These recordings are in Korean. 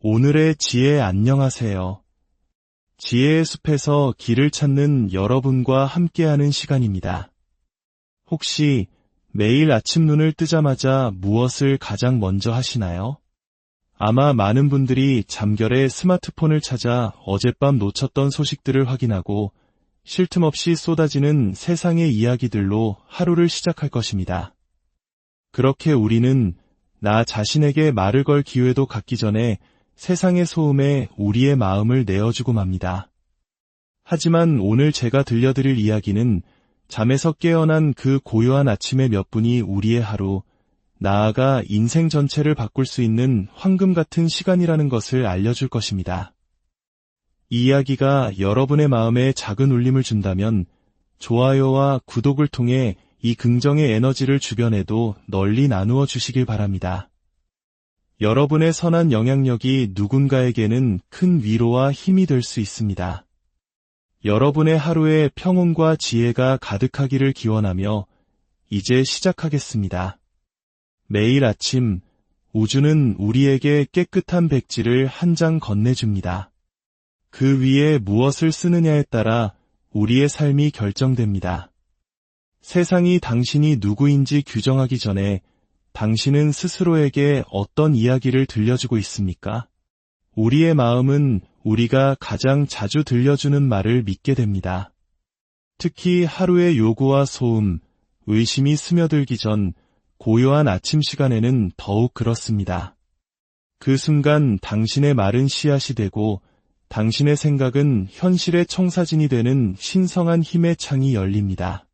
오늘의 지혜 안녕하세요. 지혜의 숲에서 길을 찾는 여러분과 함께하는 시간입니다. 혹시 매일 아침 눈을 뜨자마자 무엇을 가장 먼저 하시나요? 아마 많은 분들이 잠결에 스마트폰을 찾아 어젯밤 놓쳤던 소식들을 확인하고 쉴 틈 없이 쏟아지는 세상의 이야기들로 하루를 시작할 것입니다. 그렇게 우리는 나 자신에게 말을 걸 기회도 갖기 전에 세상의 소음에 우리의 마음을 내어주고 맙니다. 하지만 오늘 제가 들려드릴 이야기는 잠에서 깨어난 그 고요한 아침의 몇 분이 우리의 하루, 나아가 인생 전체를 바꿀 수 있는 황금 같은 시간이라는 것을 알려줄 것입니다. 이 이야기가 여러분의 마음에 작은 울림을 준다면 좋아요와 구독을 통해 이 긍정의 에너지를 주변에도 널리 나누어 주시길 바랍니다. 여러분의 선한 영향력이 누군가에게는 큰 위로와 힘이 될 수 있습니다. 여러분의 하루에 평온과 지혜가 가득하기를 기원하며 이제 시작하겠습니다. 매일 아침 우주는 우리에게 깨끗한 백지를 한 장 건네줍니다. 그 위에 무엇을 쓰느냐에 따라 우리의 삶이 결정됩니다. 세상이 당신이 누구인지 규정하기 전에 당신은 스스로에게 어떤 이야기를 들려주고 있습니까? 우리의 마음은 우리가 가장 자주 들려주는 말을 믿게 됩니다. 특히 하루의 요구와 소음, 의심이 스며들기 전 고요한 아침 시간에는 더욱 그렇습니다. 그 순간 당신의 말은 씨앗이 되고 당신의 생각은 현실의 청사진이 되는 신성한 힘의 창이 열립니다.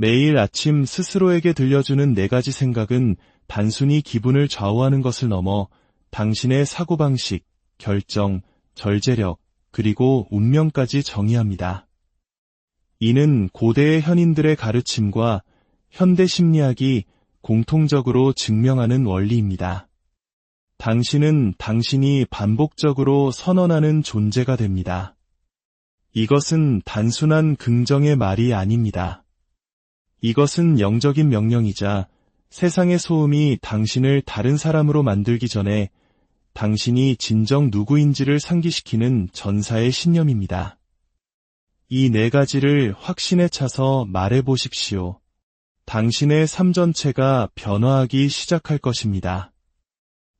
매일 아침 스스로에게 들려주는 4가지 생각은 단순히 기분을 좌우하는 것을 넘어 당신의 사고방식, 결정, 절제력, 그리고 운명까지 정의합니다. 이는 고대의 현인들의 가르침과 현대 심리학이 공통적으로 증명하는 원리입니다. 당신은 당신이 반복적으로 선언하는 존재가 됩니다. 이것은 단순한 긍정의 말이 아닙니다. 이것은 영적인 명령이자 세상의 소음이 당신을 다른 사람으로 만들기 전에 당신이 진정 누구인지를 상기시키는 전사의 신념입니다. 이 4가지를 확신에 차서 말해보십시오. 당신의 삶 전체가 변화하기 시작할 것입니다.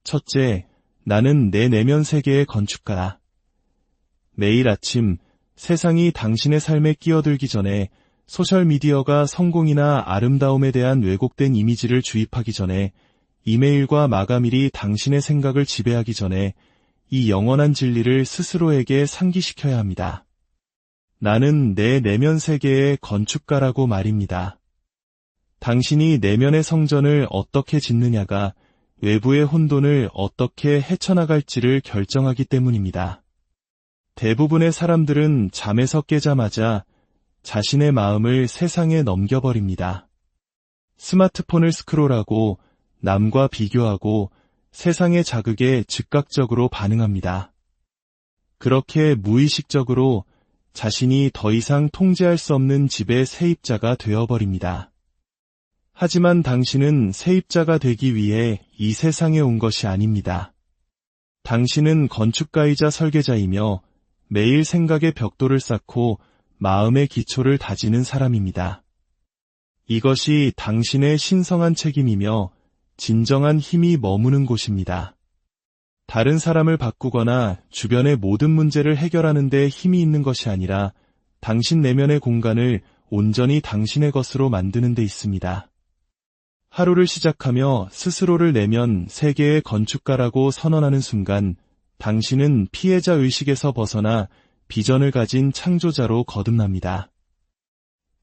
첫째, 나는 내 내면 세계의 건축가다. 매일 아침 세상이 당신의 삶에 끼어들기 전에 소셜미디어가 성공이나 아름다움에 대한 왜곡된 이미지를 주입하기 전에 이메일과 마감일이 당신의 생각을 지배하기 전에 이 영원한 진리를 스스로에게 상기시켜야 합니다. 나는 내 내면 세계의 건축가라고 말입니다. 당신이 내면의 성전을 어떻게 짓느냐가 외부의 혼돈을 어떻게 헤쳐나갈지를 결정하기 때문입니다. 대부분의 사람들은 잠에서 깨자마자 자신의 마음을 세상에 넘겨버립니다. 스마트폰을 스크롤하고 남과 비교하고 세상의 자극에 즉각적으로 반응합니다. 그렇게 무의식적으로 자신이 더 이상 통제할 수 없는 집의 세입자가 되어버립니다. 하지만 당신은 세입자가 되기 위해 이 세상에 온 것이 아닙니다. 당신은 건축가이자 설계자이며 매일 생각의 벽돌을 쌓고 마음의 기초를 다지는 사람입니다. 이것이 당신의 신성한 책임이며 진정한 힘이 머무는 곳입니다. 다른 사람을 바꾸거나 주변의 모든 문제를 해결하는 데 힘이 있는 것이 아니라 당신 내면의 공간을 온전히 당신의 것으로 만드는 데 있습니다. 하루를 시작하며 스스로를 내면 세계의 건축가라고 선언하는 순간 당신은 피해자 의식에서 벗어나 비전을 가진 창조자로 거듭납니다.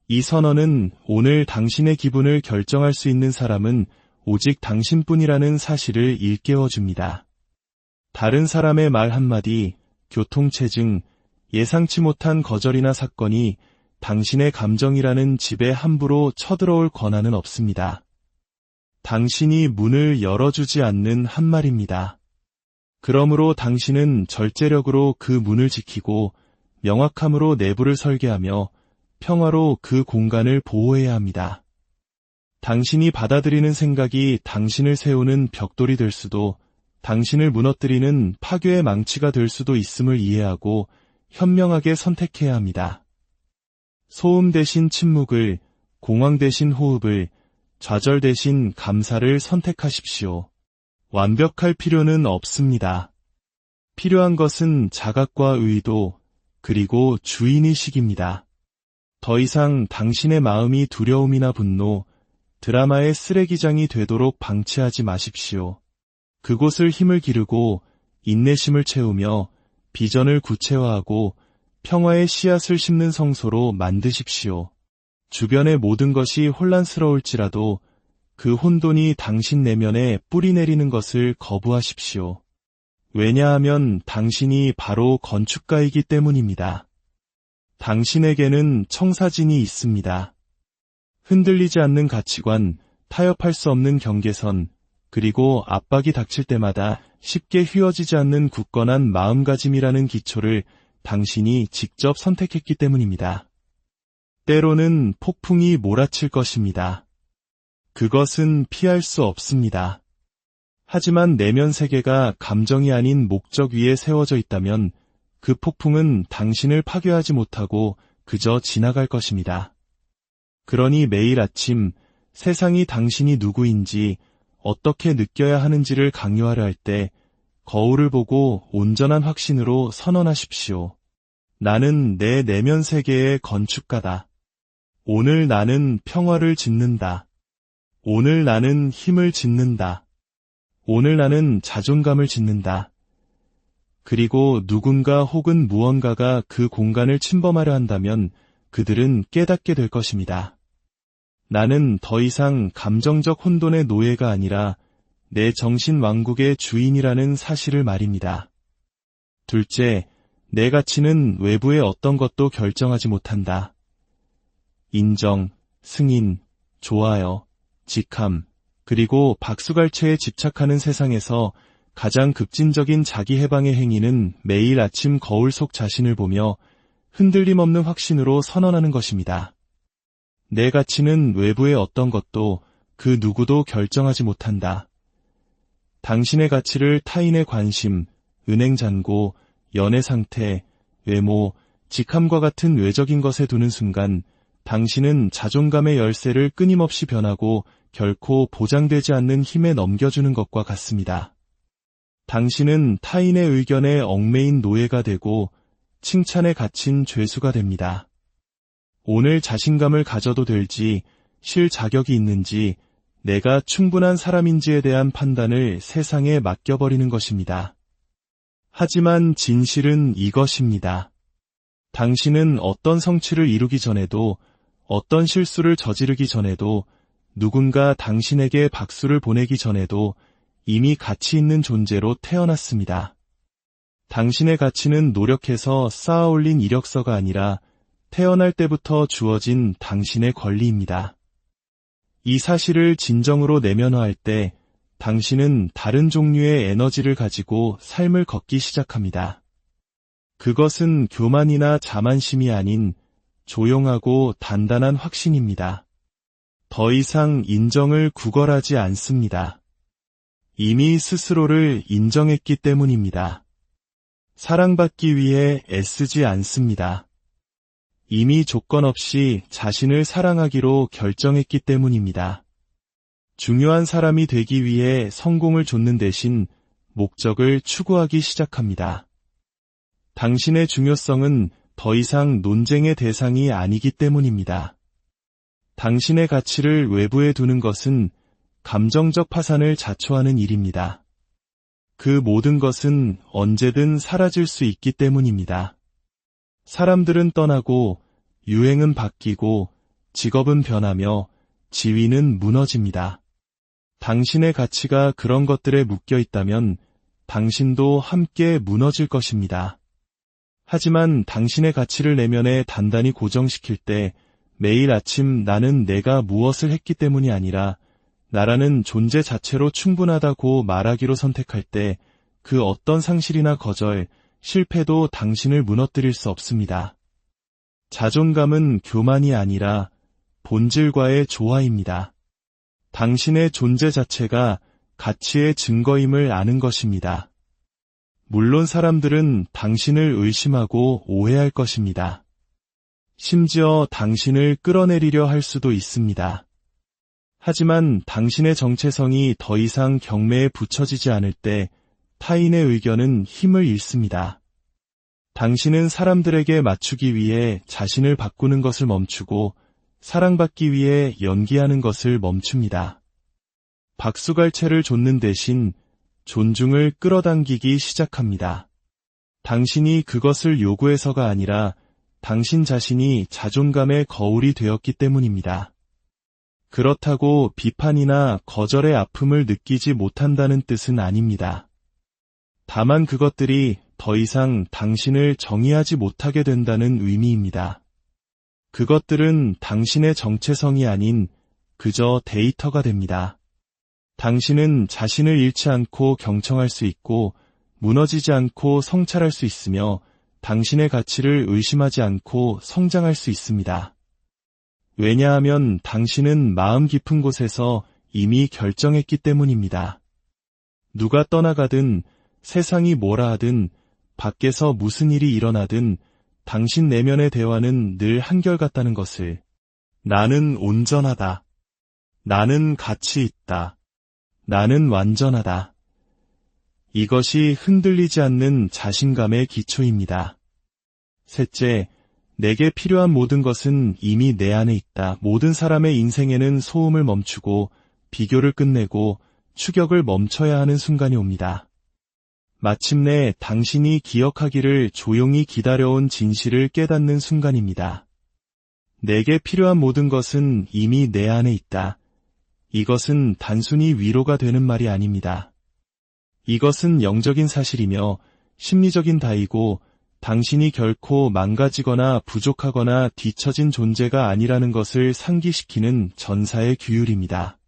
이 선언은 오늘 당신의 기분을 결정할 수 있는 사람은 오직 당신뿐이라는 사실을 일깨워줍니다. 다른 사람의 말 한마디, 교통체증, 예상치 못한 거절이나 사건이 당신의 감정이라는 집에 함부로 쳐들어올 권한은 없습니다. 당신이 문을 열어주지 않는 한 말입니다. 그러므로 당신은 절제력으로 그 문을 지키고 명확함으로 내부를 설계하며 평화로 그 공간을 보호해야 합니다. 당신이 받아들이는 생각이 당신을 세우는 벽돌이 될 수도 당신을 무너뜨리는 파괴의 망치가 될 수도 있음을 이해하고 현명하게 선택해야 합니다. 소음 대신 침묵을, 공황 대신 호흡을, 좌절 대신 감사를 선택하십시오. 완벽할 필요는 없습니다. 필요한 것은 자각과 의도, 그리고 주인의식입니다. 더 이상 당신의 마음이 두려움이나 분노, 드라마의 쓰레기장이 되도록 방치하지 마십시오. 그곳을 힘을 기르고 인내심을 채우며 비전을 구체화하고 평화의 씨앗을 심는 성소로 만드십시오. 주변의 모든 것이 혼란스러울지라도 그 혼돈이 당신 내면에 뿌리 내리는 것을 거부하십시오. 왜냐하면 당신이 바로 건축가이기 때문입니다. 당신에게는 청사진이 있습니다. 흔들리지 않는 가치관, 타협할 수 없는 경계선, 그리고 압박이 닥칠 때마다 쉽게 휘어지지 않는 굳건한 마음가짐이라는 기초를 당신이 직접 선택했기 때문입니다. 때로는 폭풍이 몰아칠 것입니다. 그것은 피할 수 없습니다. 하지만 내면 세계가 감정이 아닌 목적 위에 세워져 있다면 그 폭풍은 당신을 파괴하지 못하고 그저 지나갈 것입니다. 그러니 매일 아침 세상이 당신이 누구인지 어떻게 느껴야 하는지를 강요하려 할 때 거울을 보고 온전한 확신으로 선언하십시오. 나는 내 내면 세계의 건축가다. 오늘 나는 평화를 짓는다. 오늘 나는 힘을 짓는다. 오늘 나는 자존감을 짓는다. 그리고 누군가 혹은 무언가가 그 공간을 침범하려 한다면 그들은 깨닫게 될 것입니다. 나는 더 이상 감정적 혼돈의 노예가 아니라 내 정신 왕국의 주인이라는 사실을 말입니다. 둘째, 내 가치는 외부의 어떤 것도 결정하지 못한다. 인정, 승인, 좋아요, 직함, 그리고 박수갈채에 집착하는 세상에서 가장 급진적인 자기 해방의 행위는 매일 아침 거울 속 자신을 보며 흔들림 없는 확신으로 선언하는 것입니다. 내 가치는 외부의 어떤 것도 그 누구도 결정하지 못한다. 당신의 가치를 타인의 관심, 은행 잔고, 연애 상태, 외모, 직함과 같은 외적인 것에 두는 순간 당신은 자존감의 열쇠를 끊임없이 변하고 결코 보장되지 않는 힘에 넘겨주는 것과 같습니다. 당신은 타인의 의견에 얽매인 노예가 되고 칭찬에 갇힌 죄수가 됩니다. 오늘 자신감을 가져도 될지, 쉴 자격이 있는지, 내가 충분한 사람인지에 대한 판단을 세상에 맡겨버리는 것입니다. 하지만 진실은 이것입니다. 당신은 어떤 성취를 이루기 전에도, 어떤 실수를 저지르기 전에도, 누군가 당신에게 박수를 보내기 전에도 이미 가치 있는 존재로 태어났습니다. 당신의 가치는 노력해서 쌓아올린 이력서가 아니라 태어날 때부터 주어진 당신의 권리입니다. 이 사실을 진정으로 내면화할 때 당신은 다른 종류의 에너지를 가지고 삶을 걷기 시작합니다. 그것은 교만이나 자만심이 아닌 조용하고 단단한 확신입니다. 더 이상 인정을 구걸하지 않습니다. 이미 스스로를 인정했기 때문입니다. 사랑받기 위해 애쓰지 않습니다. 이미 조건 없이 자신을 사랑하기로 결정했기 때문입니다. 중요한 사람이 되기 위해 성공을 좇는 대신 목적을 추구하기 시작합니다. 당신의 중요성은 더 이상 논쟁의 대상이 아니기 때문입니다. 당신의 가치를 외부에 두는 것은 감정적 파산을 자초하는 일입니다. 그 모든 것은 언제든 사라질 수 있기 때문입니다. 사람들은 떠나고 유행은 바뀌고 직업은 변하며 지위는 무너집니다. 당신의 가치가 그런 것들에 묶여 있다면 당신도 함께 무너질 것입니다. 하지만 당신의 가치를 내면에 단단히 고정시킬 때 매일 아침 나는 내가 무엇을 했기 때문이 아니라 나라는 존재 자체로 충분하다고 말하기로 선택할 때 그 어떤 상실이나 거절, 실패도 당신을 무너뜨릴 수 없습니다. 자존감은 교만이 아니라 본질과의 조화입니다. 당신의 존재 자체가 가치의 증거임을 아는 것입니다. 물론 사람들은 당신을 의심하고 오해할 것입니다. 심지어 당신을 끌어내리려 할 수도 있습니다. 하지만 당신의 정체성이 더 이상 경매에 붙여지지 않을 때 타인의 의견은 힘을 잃습니다. 당신은 사람들에게 맞추기 위해 자신을 바꾸는 것을 멈추고 사랑받기 위해 연기하는 것을 멈춥니다. 박수갈채를 좇는 대신 존중을 끌어당기기 시작합니다. 당신이 그것을 요구해서가 아니라 당신 자신이 자존감의 거울이 되었기 때문입니다. 그렇다고 비판이나 거절의 아픔을 느끼지 못한다는 뜻은 아닙니다. 다만 그것들이 더 이상 당신을 정의하지 못하게 된다는 의미입니다. 그것들은 당신의 정체성이 아닌 그저 데이터가 됩니다. 당신은 자신을 잃지 않고 경청할 수 있고 무너지지 않고 성찰할 수 있으며 당신의 가치를 의심하지 않고 성장할 수 있습니다. 왜냐하면 당신은 마음 깊은 곳에서 이미 결정했기 때문입니다. 누가 떠나가든 세상이 뭐라 하든 밖에서 무슨 일이 일어나든 당신 내면의 대화는 늘 한결같다는 것을 나는 온전하다. 나는 가치 있다. 나는 완전하다. 이것이 흔들리지 않는 자신감의 기초입니다. 셋째, 내게 필요한 모든 것은 이미 내 안에 있다. 모든 사람의 인생에는 소음을 멈추고 비교를 끝내고 추격을 멈춰야 하는 순간이 옵니다. 마침내 당신이 기억하기를 조용히 기다려온 진실을 깨닫는 순간입니다. 내게 필요한 모든 것은 이미 내 안에 있다. 이것은 단순히 위로가 되는 말이 아닙니다. 이것은 영적인 사실이며 심리적인 다이고 당신이 결코 망가지거나 부족하거나 뒤처진 존재가 아니라는 것을 상기시키는 전사의 규율입니다.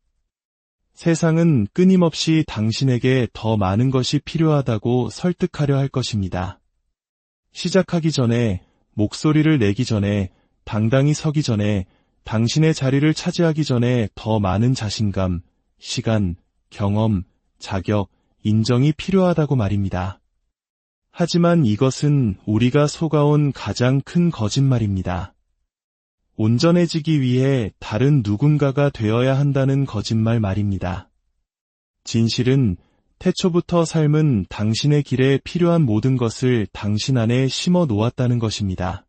세상은 끊임없이 당신에게 더 많은 것이 필요하다고 설득하려 할 것입니다. 시작하기 전에, 목소리를 내기 전에, 당당히 서기 전에, 당신의 자리를 차지하기 전에 더 많은 자신감, 시간, 경험, 자격, 인정이 필요하다고 말입니다. 하지만 이것은 우리가 속아온 가장 큰 거짓말입니다. 온전해지기 위해 다른 누군가가 되어야 한다는 거짓말 말입니다. 진실은 태초부터 삶은 당신의 길에 필요한 모든 것을 당신 안에 심어 놓았다는 것입니다.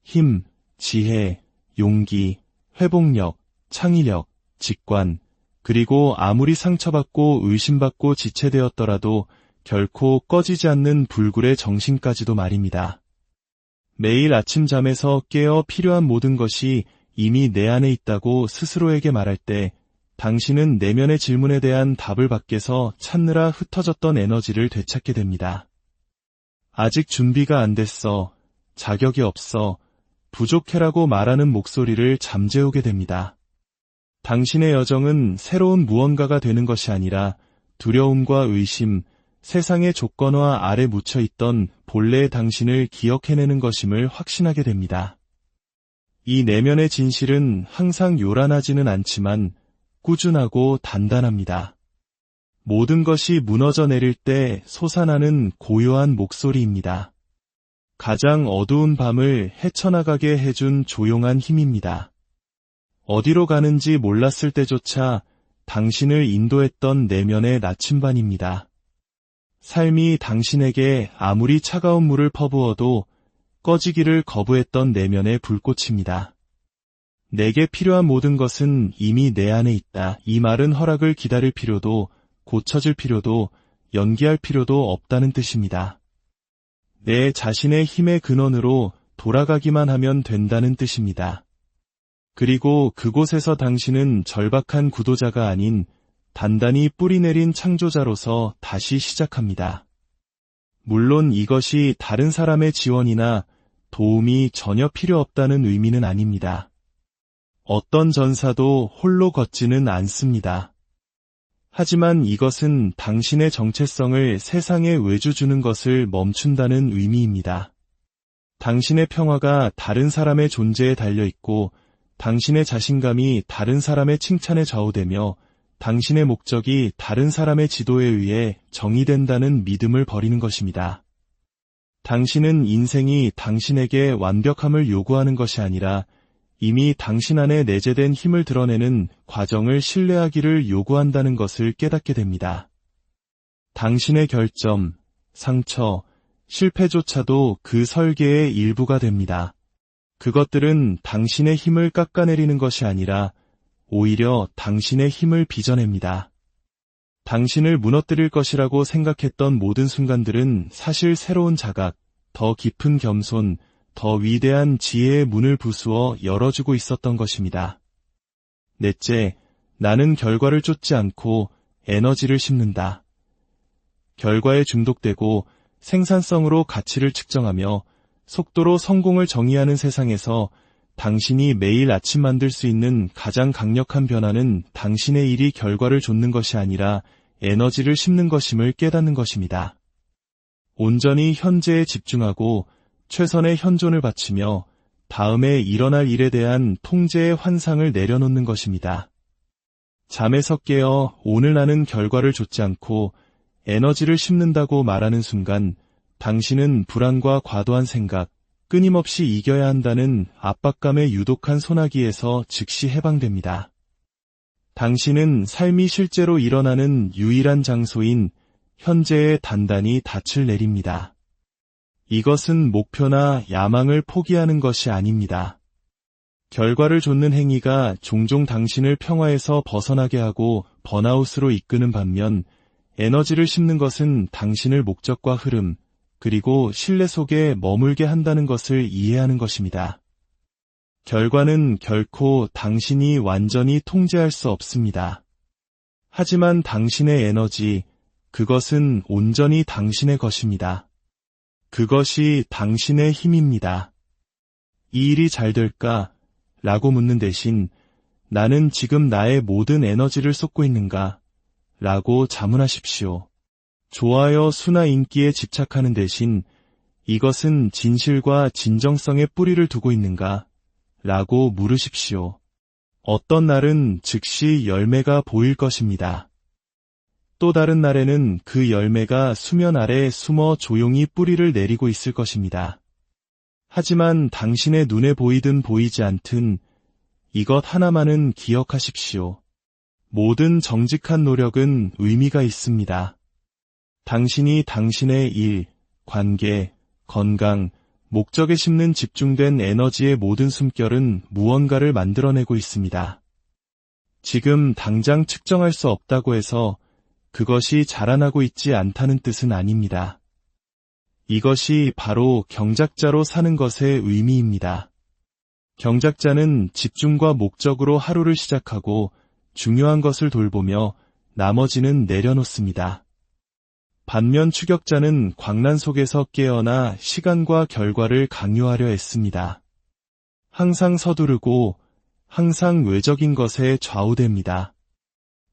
힘, 지혜, 용기, 회복력, 창의력, 직관, 그리고 아무리 상처받고 의심받고 지체되었더라도 결코 꺼지지 않는 불굴의 정신까지도 말입니다. 매일 아침 잠에서 깨어 필요한 모든 것이 이미 내 안에 있다고 스스로에게 말할 때 당신은 내면의 질문에 대한 답을 밖에서 찾느라 흩어졌던 에너지를 되찾게 됩니다. 아직 준비가 안 됐어, 자격이 없어, 부족해라고 말하는 목소리를 잠재우게 됩니다. 당신의 여정은 새로운 무언가가 되는 것이 아니라 두려움과 의심, 세상의 조건화 아래 묻혀있던 본래의 당신을 기억해내는 것임을 확신하게 됩니다. 이 내면의 진실은 항상 요란하지는 않지만 꾸준하고 단단합니다. 모든 것이 무너져 내릴 때 솟아나는 고요한 목소리입니다. 가장 어두운 밤을 헤쳐나가게 해준 조용한 힘입니다. 어디로 가는지 몰랐을 때조차 당신을 인도했던 내면의 나침반입니다. 삶이 당신에게 아무리 차가운 물을 퍼부어도 꺼지기를 거부했던 내면의 불꽃입니다. 내게 필요한 모든 것은 이미 내 안에 있다. 이 말은 허락을 기다릴 필요도, 고쳐질 필요도, 연기할 필요도 없다는 뜻입니다. 내 자신의 힘의 근원으로 돌아가기만 하면 된다는 뜻입니다. 그리고 그곳에서 당신은 절박한 구도자가 아닌 단단히 뿌리내린 창조자로서 다시 시작합니다. 물론 이것이 다른 사람의 지원이나 도움이 전혀 필요 없다는 의미는 아닙니다. 어떤 전사도 홀로 걷지는 않습니다. 하지만 이것은 당신의 정체성을 세상에 외주주는 것을 멈춘다는 의미입니다. 당신의 평화가 다른 사람의 존재에 달려있고 당신의 자신감이 다른 사람의 칭찬에 좌우되며 당신의 목적이 다른 사람의 지도에 의해 정의된다는 믿음을 버리는 것입니다. 당신은 인생이 당신에게 완벽함을 요구하는 것이 아니라 이미 당신 안에 내재된 힘을 드러내는 과정을 신뢰하기를 요구한다는 것을 깨닫게 됩니다. 당신의 결점, 상처, 실패조차도 그 설계의 일부가 됩니다. 그것들은 당신의 힘을 깎아내리는 것이 아니라 오히려 당신의 힘을 빚어냅니다. 당신을 무너뜨릴 것이라고 생각했던 모든 순간들은 사실 새로운 자각, 더 깊은 겸손, 더 위대한 지혜의 문을 부수어 열어주고 있었던 것입니다. 넷째, 나는 결과를 쫓지 않고 에너지를 심는다. 결과에 중독되고 생산성으로 가치를 측정하며 속도로 성공을 정의하는 세상에서 당신이 매일 아침 만들 수 있는 가장 강력한 변화는 당신의 일이 결과를 좇는 것이 아니라 에너지를 심는 것임을 깨닫는 것입니다. 온전히 현재에 집중하고 최선의 현존을 바치며 다음에 일어날 일에 대한 통제의 환상을 내려놓는 것입니다. 잠에서 깨어 오늘 나는 결과를 좇지 않고 에너지를 심는다고 말하는 순간 당신은 불안과 과도한 생각, 끊임없이 이겨야 한다는 압박감의 유독한 소나기에서 즉시 해방됩니다. 당신은 삶이 실제로 일어나는 유일한 장소인 현재에 단단히 닻을 내립니다. 이것은 목표나 야망을 포기하는 것이 아닙니다. 결과를 좇는 행위가 종종 당신을 평화에서 벗어나게 하고 번아웃으로 이끄는 반면 에너지를 심는 것은 당신을 목적과 흐름, 그리고 신뢰 속에 머물게 한다는 것을 이해하는 것입니다. 결과는 결코 당신이 완전히 통제할 수 없습니다. 하지만 당신의 에너지, 그것은 온전히 당신의 것입니다. 그것이 당신의 힘입니다. 이 일이 잘 될까? 라고 묻는 대신 나는 지금 나의 모든 에너지를 쏟고 있는가? 라고 자문하십시오. 좋아요 수나 인기에 집착하는 대신 이것은 진실과 진정성의 뿌리를 두고 있는가? 라고 물으십시오. 어떤 날은 즉시 열매가 보일 것입니다. 또 다른 날에는 그 열매가 수면 아래 숨어 조용히 뿌리를 내리고 있을 것입니다. 하지만 당신의 눈에 보이든 보이지 않든 이것 하나만은 기억하십시오. 모든 정직한 노력은 의미가 있습니다. 당신이 당신의 일, 관계, 건강, 목적에 심는 집중된 에너지의 모든 숨결은 무언가를 만들어내고 있습니다. 지금 당장 측정할 수 없다고 해서 그것이 자라나고 있지 않다는 뜻은 아닙니다. 이것이 바로 경작자로 사는 것의 의미입니다. 경작자는 집중과 목적으로 하루를 시작하고 중요한 것을 돌보며 나머지는 내려놓습니다. 반면 추격자는 광란 속에서 깨어나 시간과 결과를 강요하려 애씁니다. 항상 서두르고 항상 외적인 것에 좌우됩니다.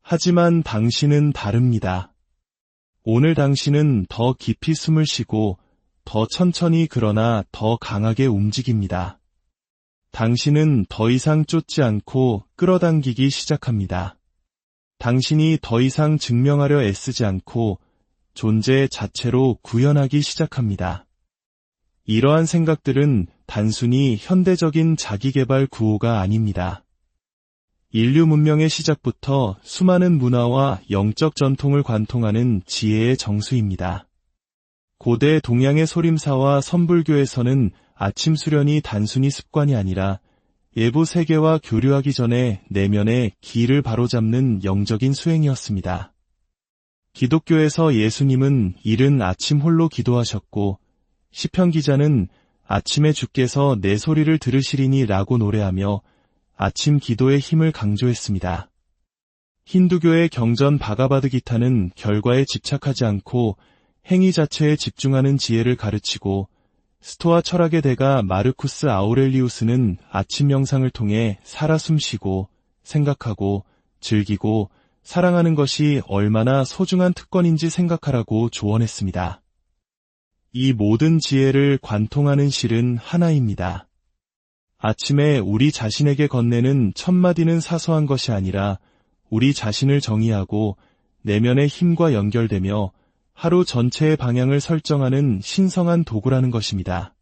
하지만 당신은 다릅니다. 오늘 당신은 더 깊이 숨을 쉬고 더 천천히 그러나 더 강하게 움직입니다. 당신은 더 이상 쫓지 않고 끌어당기기 시작합니다. 당신이 더 이상 증명하려 애쓰지 않고 존재 자체로 구현하기 시작합니다. 이러한 생각들은 단순히 현대적인 자기개발 구호가 아닙니다. 인류 문명의 시작부터 수많은 문화와 영적 전통을 관통하는 지혜의 정수입니다. 고대 동양의 소림사와 선불교에서는 아침 수련이 단순히 습관이 아니라 외부 세계와 교류하기 전에 내면의 길을 바로잡는 영적인 수행이었습니다. 기독교에서 예수님은 이른 아침 홀로 기도하셨고 시편 기자는 아침에 주께서 내 소리를 들으시리니 라고 노래하며 아침 기도의 힘을 강조했습니다. 힌두교의 경전 바가바드 기타는 결과에 집착하지 않고 행위 자체에 집중하는 지혜를 가르치고 스토아 철학의 대가 마르쿠스 아우렐리우스는 아침 명상을 통해 살아 숨쉬고 생각하고 즐기고 사랑하는 것이 얼마나 소중한 특권인지 생각하라고 조언했습니다. 이 모든 지혜를 관통하는 실은 하나입니다. 아침에 우리 자신에게 건네는 첫 마디는 사소한 것이 아니라 우리 자신을 정의하고 내면의 힘과 연결되며 하루 전체의 방향을 설정하는 신성한 도구라는 것입니다.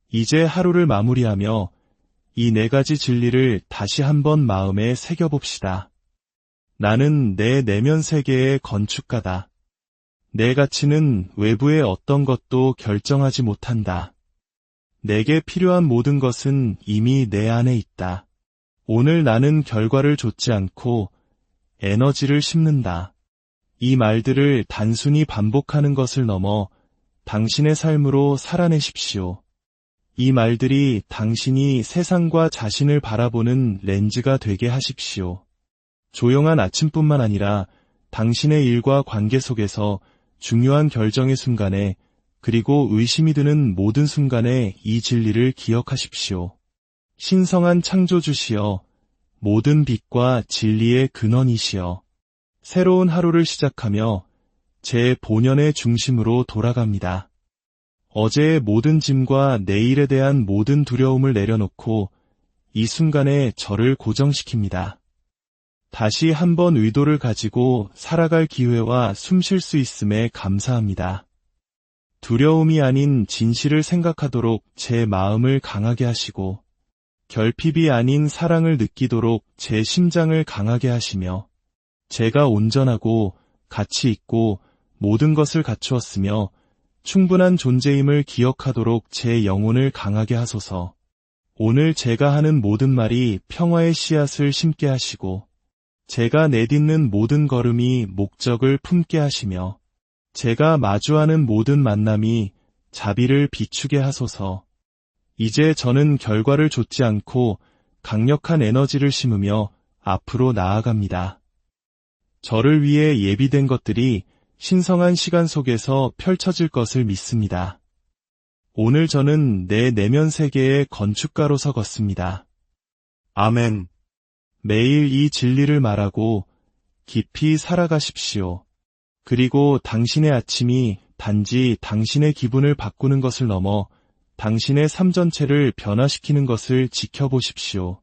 이제 하루를 마무리하며 이 네 가지 진리를 다시 한번 마음에 새겨봅시다. 나는 내 내면 세계의 건축가다. 내 가치는 외부의 어떤 것도 결정하지 못한다. 내게 필요한 모든 것은 이미 내 안에 있다. 오늘 나는 결과를 좇지 않고 에너지를 심는다. 이 말들을 단순히 반복하는 것을 넘어 당신의 삶으로 살아내십시오. 이 말들이 당신이 세상과 자신을 바라보는 렌즈가 되게 하십시오. 조용한 아침뿐만 아니라 당신의 일과 관계 속에서 중요한 결정의 순간에 그리고 의심이 드는 모든 순간에 이 진리를 기억하십시오. 신성한 창조주시여, 모든 빛과 진리의 근원이시여, 새로운 하루를 시작하며 제 본연의 중심으로 돌아갑니다. 어제의 모든 짐과 내일에 대한 모든 두려움을 내려놓고 이 순간에 저를 고정시킵니다. 다시 한번 의도를 가지고 살아갈 기회와 숨 쉴 수 있음에 감사합니다. 두려움이 아닌 진실을 생각하도록 제 마음을 강하게 하시고 결핍이 아닌 사랑을 느끼도록 제 심장을 강하게 하시며 제가 온전하고 가치 있고 모든 것을 갖추었으며 충분한 존재임을 기억하도록 제 영혼을 강하게 하소서. 오늘 제가 하는 모든 말이 평화의 씨앗을 심게 하시고 제가 내딛는 모든 걸음이 목적을 품게 하시며 제가 마주하는 모든 만남이 자비를 비추게 하소서. 이제 저는 결과를 좇지 않고 강력한 에너지를 심으며 앞으로 나아갑니다. 저를 위해 예비된 것들이 신성한 시간 속에서 펼쳐질 것을 믿습니다. 오늘 저는 내 내면 세계의 건축가로서 걷습니다. 아멘. 매일 이 진리를 말하고 깊이 살아가십시오. 그리고 당신의 아침이 단지 당신의 기분을 바꾸는 것을 넘어 당신의 삶 전체를 변화시키는 것을 지켜보십시오.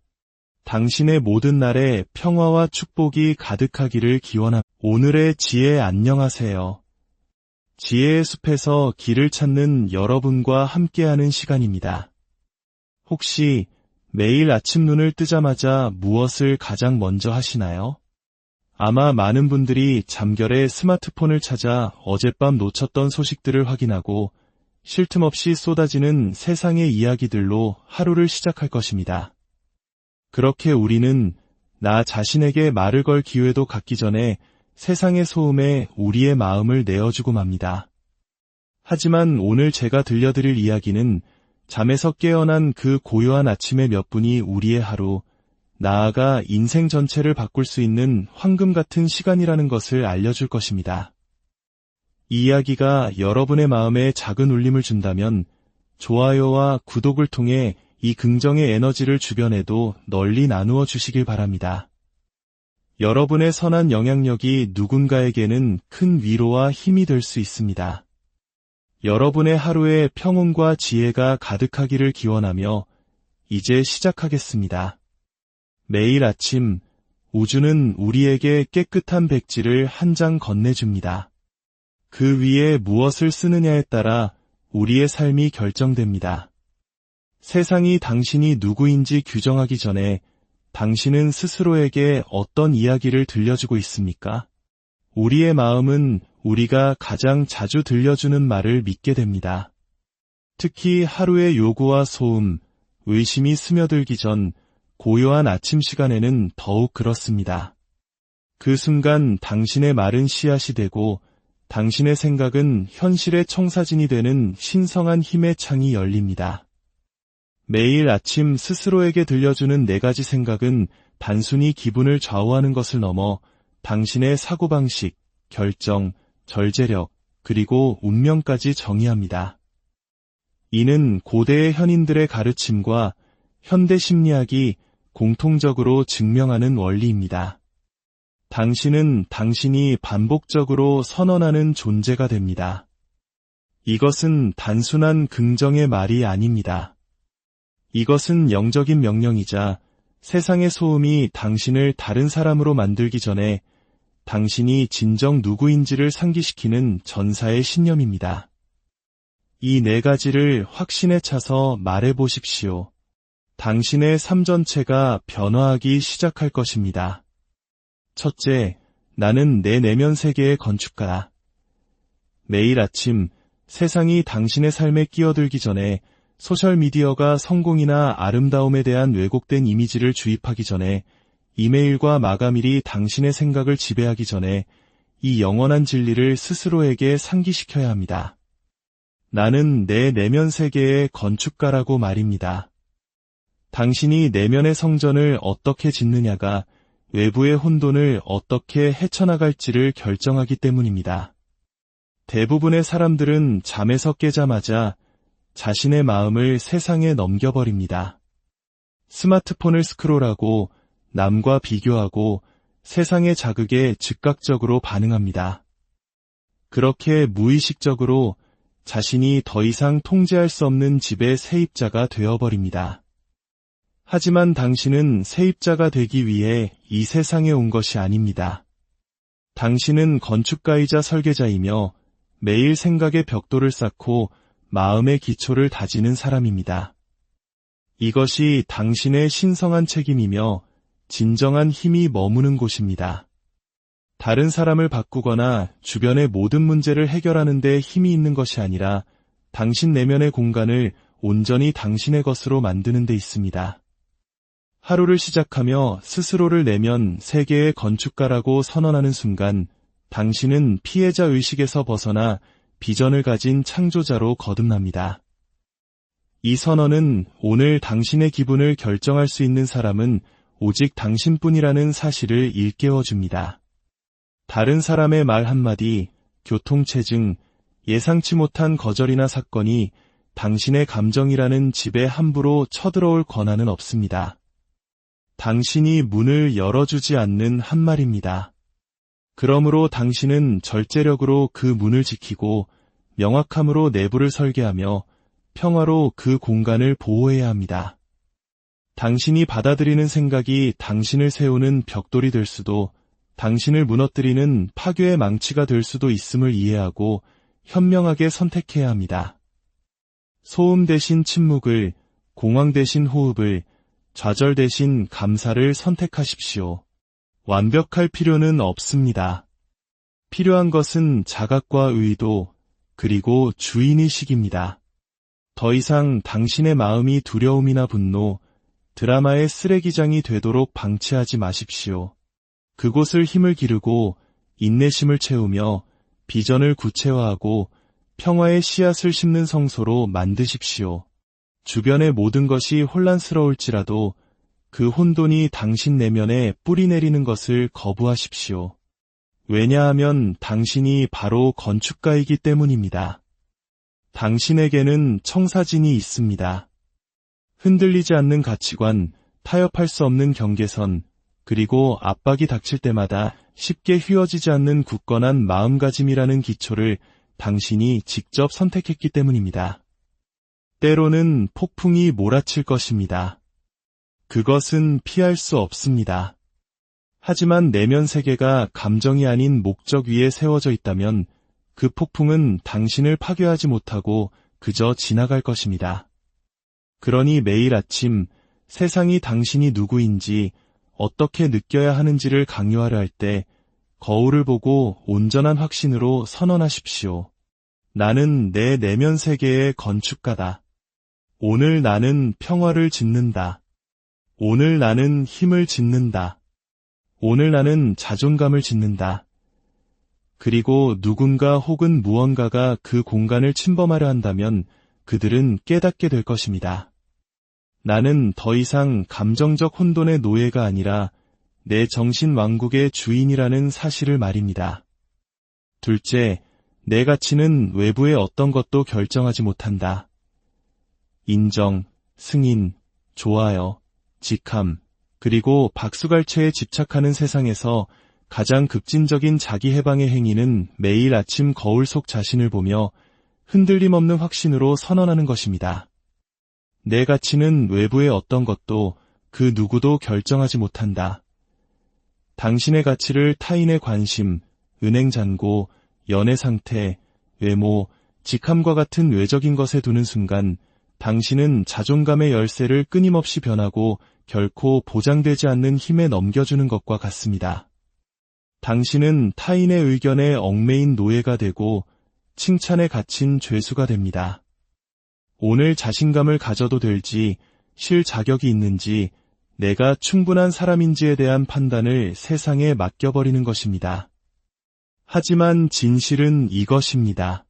당신의 모든 날에 평화와 축복이 가득하기를 기원합니다. 오늘의 지혜 안녕하세요. 지혜의 숲에서 길을 찾는 여러분과 함께하는 시간입니다. 혹시 매일 아침 눈을 뜨자마자 무엇을 가장 먼저 하시나요? 아마 많은 분들이 잠결에 스마트폰을 찾아 어젯밤 놓쳤던 소식들을 확인하고 쉴 틈 없이 쏟아지는 세상의 이야기들로 하루를 시작할 것입니다. 그렇게 우리는 나 자신에게 말을 걸 기회도 갖기 전에 세상의 소음에 우리의 마음을 내어주고 맙니다. 하지만 오늘 제가 들려드릴 이야기는 잠에서 깨어난 그 고요한 아침의 몇 분이 우리의 하루, 나아가 인생 전체를 바꿀 수 있는 황금 같은 시간이라는 것을 알려줄 것입니다. 이 이야기가 여러분의 마음에 작은 울림을 준다면 좋아요와 구독을 통해 이 긍정의 에너지를 주변에도 널리 나누어 주시길 바랍니다. 여러분의 선한 영향력이 누군가에게는 큰 위로와 힘이 될 수 있습니다. 여러분의 하루에 평온과 지혜가 가득하기를 기원하며 이제 시작하겠습니다. 매일 아침 우주는 우리에게 깨끗한 백지를 한 장 건네줍니다. 그 위에 무엇을 쓰느냐에 따라 우리의 삶이 결정됩니다. 세상이 당신이 누구인지 규정하기 전에 당신은 스스로에게 어떤 이야기를 들려주고 있습니까? 우리의 마음은 우리가 가장 자주 들려주는 말을 믿게 됩니다. 특히 하루의 요구와 소음, 의심이 스며들기 전 고요한 아침 시간에는 더욱 그렇습니다. 그 순간 당신의 말은 씨앗이 되고 당신의 생각은 현실의 청사진이 되는 신성한 힘의 창이 열립니다. 매일 아침 스스로에게 들려주는 네 가지 생각은 단순히 기분을 좌우하는 것을 넘어 당신의 사고방식, 결정, 절제력, 그리고 운명까지 정의합니다. 이는 고대의 현인들의 가르침과 현대 심리학이 공통적으로 증명하는 원리입니다. 당신은 당신이 반복적으로 선언하는 존재가 됩니다. 이것은 단순한 긍정의 말이 아닙니다. 이것은 영적인 명령이자 세상의 소음이 당신을 다른 사람으로 만들기 전에 당신이 진정 누구인지를 상기시키는 전사의 신념입니다. 이 네 가지를 확신에 차서 말해보십시오. 당신의 삶 전체가 변화하기 시작할 것입니다. 첫째, 나는 내 내면 세계의 건축가다. 매일 아침 세상이 당신의 삶에 끼어들기 전에, 소셜미디어가 성공이나 아름다움에 대한 왜곡된 이미지를 주입하기 전에, 이메일과 마감일이 당신의 생각을 지배하기 전에 이 영원한 진리를 스스로에게 상기시켜야 합니다. 나는 내 내면 세계의 건축가라고 말입니다. 당신이 내면의 성전을 어떻게 짓느냐가 외부의 혼돈을 어떻게 헤쳐나갈지를 결정하기 때문입니다. 대부분의 사람들은 잠에서 깨자마자 자신의 마음을 세상에 넘겨버립니다. 스마트폰을 스크롤하고 남과 비교하고 세상의 자극에 즉각적으로 반응합니다. 그렇게 무의식적으로 자신이 더 이상 통제할 수 없는 집의 세입자가 되어버립니다. 하지만 당신은 세입자가 되기 위해 이 세상에 온 것이 아닙니다. 당신은 건축가이자 설계자이며 매일 생각의 벽돌을 쌓고 마음의 기초를 다지는 사람입니다. 이것이 당신의 신성한 책임이며 진정한 힘이 머무는 곳입니다. 다른 사람을 바꾸거나 주변의 모든 문제를 해결하는 데 힘이 있는 것이 아니라 당신 내면의 공간을 온전히 당신의 것으로 만드는 데 있습니다. 하루를 시작하며 스스로를 내면 세계의 건축가라고 선언하는 순간 당신은 피해자 의식에서 벗어나 비전을 가진 창조자로 거듭납니다. 이 선언은 오늘 당신의 기분을 결정할 수 있는 사람은 오직 당신뿐이라는 사실을 일깨워줍니다. 다른 사람의 말 한마디, 교통체증, 예상치 못한 거절이나 사건이 당신의 감정이라는 집에 함부로 쳐들어올 권한은 없습니다. 당신이 문을 열어주지 않는 한 말입니다. 그러므로 당신은 절제력으로 그 문을 지키고 명확함으로 내부를 설계하며 평화로 그 공간을 보호해야 합니다. 당신이 받아들이는 생각이 당신을 세우는 벽돌이 될 수도, 당신을 무너뜨리는 파괴의 망치가 될 수도 있음을 이해하고 현명하게 선택해야 합니다. 소음 대신 침묵을, 공황 대신 호흡을, 좌절 대신 감사를 선택하십시오. 완벽할 필요는 없습니다. 필요한 것은 자각과 의도, 그리고 주인의식입니다. 더 이상 당신의 마음이 두려움이나 분노, 드라마의 쓰레기장이 되도록 방치하지 마십시오. 그곳을 힘을 기르고 인내심을 채우며 비전을 구체화하고 평화의 씨앗을 심는 성소로 만드십시오. 주변의 모든 것이 혼란스러울지라도 그 혼돈이 당신 내면에 뿌리 내리는 것을 거부하십시오. 왜냐하면 당신이 바로 건축가이기 때문입니다. 당신에게는 청사진이 있습니다. 흔들리지 않는 가치관, 타협할 수 없는 경계선, 그리고 압박이 닥칠 때마다 쉽게 휘어지지 않는 굳건한 마음가짐이라는 기초를 당신이 직접 선택했기 때문입니다. 때로는 폭풍이 몰아칠 것입니다. 그것은 피할 수 없습니다. 하지만 내면 세계가 감정이 아닌 목적 위에 세워져 있다면 그 폭풍은 당신을 파괴하지 못하고 그저 지나갈 것입니다. 그러니 매일 아침 세상이 당신이 누구인지 어떻게 느껴야 하는지를 강요하려 할 때 거울을 보고 온전한 확신으로 선언하십시오. 나는 내 내면 세계의 건축가다. 오늘 나는 평화를 짓는다. 오늘 나는 힘을 짓는다. 오늘 나는 자존감을 짓는다. 그리고 누군가 혹은 무언가가 그 공간을 침범하려 한다면 그들은 깨닫게 될 것입니다. 나는 더 이상 감정적 혼돈의 노예가 아니라 내 정신 왕국의 주인이라는 사실을 말입니다. 둘째, 내 가치는 외부의 어떤 것도 결정하지 못한다. 인정, 승인, 좋아요, 직함, 그리고 박수갈채에 집착하는 세상에서 가장 급진적인 자기 해방의 행위는 매일 아침 거울 속 자신을 보며 흔들림 없는 확신으로 선언하는 것입니다. 내 가치는 외부의 어떤 것도, 그 누구도 결정하지 못한다. 당신의 가치를 타인의 관심, 은행 잔고, 연애 상태, 외모, 직함과 같은 외적인 것에 두는 순간 당신은 자존감의 열쇠를 끊임없이 변하고 결코 보장되지 않는 힘에 넘겨주는 것과 같습니다. 당신은 타인의 의견에 얽매인 노예가 되고 칭찬에 갇힌 죄수가 됩니다. 오늘 자신감을 가져도 될지, 쉴 자격이 있는지, 내가 충분한 사람인지에 대한 판단을 세상에 맡겨버리는 것입니다. 하지만 진실은 이것입니다.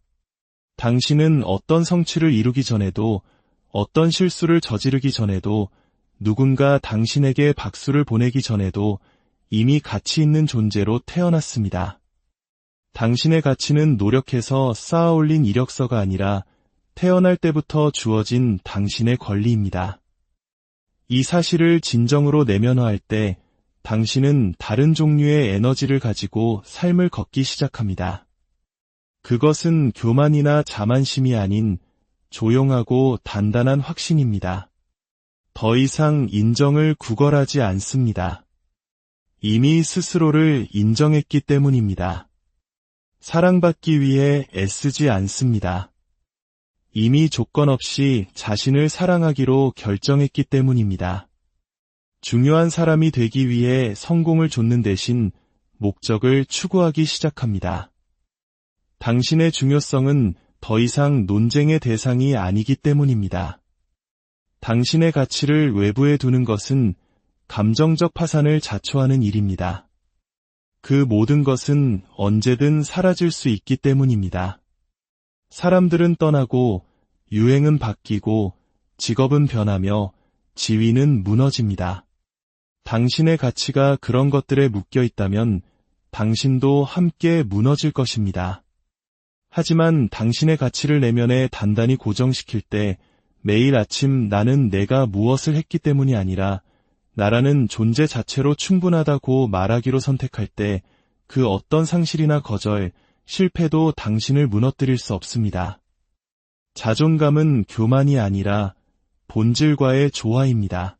당신은 어떤 성취를 이루기 전에도, 어떤 실수를 저지르기 전에도, 누군가 당신에게 박수를 보내기 전에도 이미 가치 있는 존재로 태어났습니다. 당신의 가치는 노력해서 쌓아올린 이력서가 아니라 태어날 때부터 주어진 당신의 권리입니다. 이 사실을 진정으로 내면화할 때 당신은 다른 종류의 에너지를 가지고 삶을 걷기 시작합니다. 그것은 교만이나 자만심이 아닌 조용하고 단단한 확신입니다. 더 이상 인정을 구걸하지 않습니다. 이미 스스로를 인정했기 때문입니다. 사랑받기 위해 애쓰지 않습니다. 이미 조건 없이 자신을 사랑하기로 결정했기 때문입니다. 중요한 사람이 되기 위해 성공을 좇는 대신 목적을 추구하기 시작합니다. 당신의 중요성은 더 이상 논쟁의 대상이 아니기 때문입니다. 당신의 가치를 외부에 두는 것은 감정적 파산을 자초하는 일입니다. 그 모든 것은 언제든 사라질 수 있기 때문입니다. 사람들은 떠나고, 유행은 바뀌고, 직업은 변하며, 지위는 무너집니다. 당신의 가치가 그런 것들에 묶여 있다면 당신도 함께 무너질 것입니다. 하지만 당신의 가치를 내면에 단단히 고정시킬 때 매일 아침 나는 내가 무엇을 했기 때문이 아니라 나라는 존재 자체로 충분하다고 말하기로 선택할 때 그 어떤 상실이나 거절, 실패도 당신을 무너뜨릴 수 없습니다. 자존감은 교만이 아니라 본질과의 조화입니다.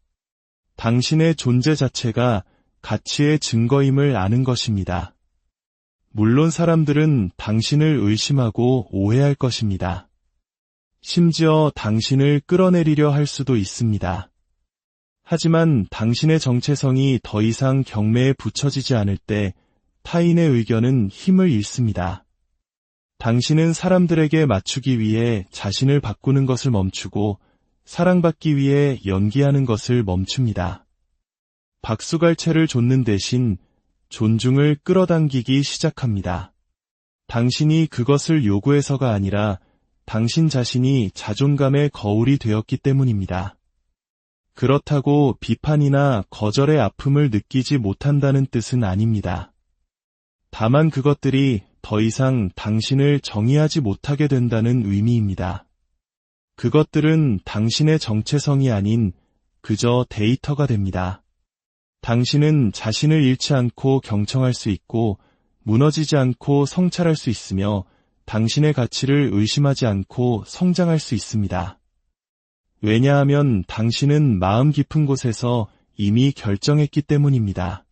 당신의 존재 자체가 가치의 증거임을 아는 것입니다. 물론 사람들은 당신을 의심하고 오해할 것입니다. 심지어 당신을 끌어내리려 할 수도 있습니다. 하지만 당신의 정체성이 더 이상 경매에 붙여지지 않을 때 타인의 의견은 힘을 잃습니다. 당신은 사람들에게 맞추기 위해 자신을 바꾸는 것을 멈추고 사랑받기 위해 연기하는 것을 멈춥니다. 박수갈채를 좇는 대신 존중을 끌어당기기 시작합니다. 당신이 그것을 요구해서가 아니라 당신 자신이 자존감의 거울이 되었기 때문입니다. 그렇다고 비판이나 거절의 아픔을 느끼지 못한다는 뜻은 아닙니다. 다만 그것들이 더 이상 당신을 정의하지 못하게 된다는 의미입니다. 그것들은 당신의 정체성이 아닌 그저 데이터가 됩니다. 당신은 자신을 잃지 않고 경청할 수 있고 무너지지 않고 성찰할 수 있으며 당신의 가치를 의심하지 않고 성장할 수 있습니다. 왜냐하면 당신은 마음 깊은 곳에서 이미 결정했기 때문입니다.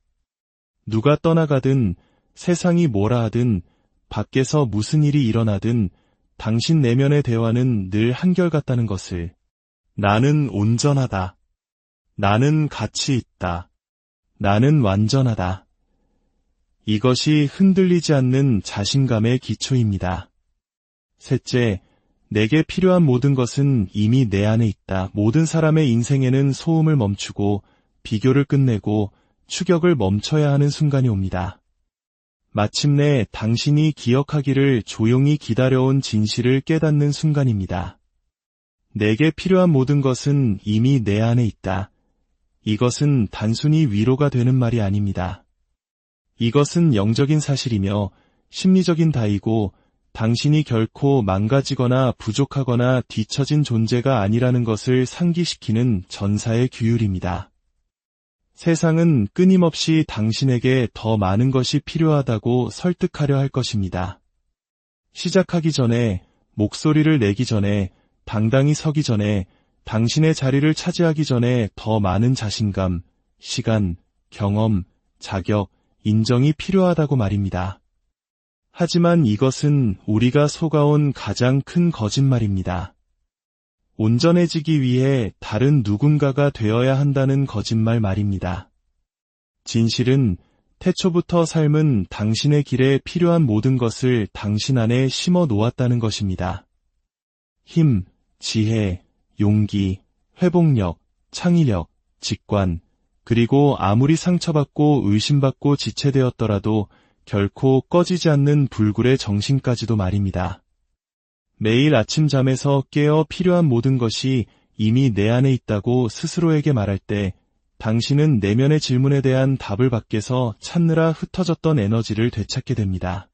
누가 떠나가든 세상이 뭐라 하든 밖에서 무슨 일이 일어나든 당신 내면의 대화는 늘 한결같다는 것을. 나는 온전하다. 나는 가치 있다. 나는 완전하다. 이것이 흔들리지 않는 자신감의 기초입니다. 셋째, 내게 필요한 모든 것은 이미 내 안에 있다. 모든 사람의 인생에는 소음을 멈추고 비교를 끝내고 추격을 멈춰야 하는 순간이 옵니다. 마침내 당신이 기억하기를 조용히 기다려온 진실을 깨닫는 순간입니다. 내게 필요한 모든 것은 이미 내 안에 있다. 이것은 단순히 위로가 되는 말이 아닙니다. 이것은 영적인 사실이며 심리적인 다이고 당신이 결코 망가지거나 부족하거나 뒤처진 존재가 아니라는 것을 상기시키는 전사의 규율입니다. 세상은 끊임없이 당신에게 더 많은 것이 필요하다고 설득하려 할 것입니다. 시작하기 전에, 목소리를 내기 전에, 당당히 서기 전에 당신의 자리를 차지하기 전에 더 많은 자신감, 시간, 경험, 자격, 인정이 필요하다고 말입니다. 하지만 이것은 우리가 속아온 가장 큰 거짓말입니다. 온전해지기 위해 다른 누군가가 되어야 한다는 거짓말 말입니다. 진실은 태초부터 삶은 당신의 길에 필요한 모든 것을 당신 안에 심어 놓았다는 것입니다. 힘, 지혜, 용기, 회복력, 창의력, 직관, 그리고 아무리 상처받고 의심받고 지체되었더라도 결코 꺼지지 않는 불굴의 정신까지도 말입니다. 매일 아침 잠에서 깨어 필요한 모든 것이 이미 내 안에 있다고 스스로에게 말할 때 당신은 내면의 질문에 대한 답을 밖에서 찾느라 흩어졌던 에너지를 되찾게 됩니다.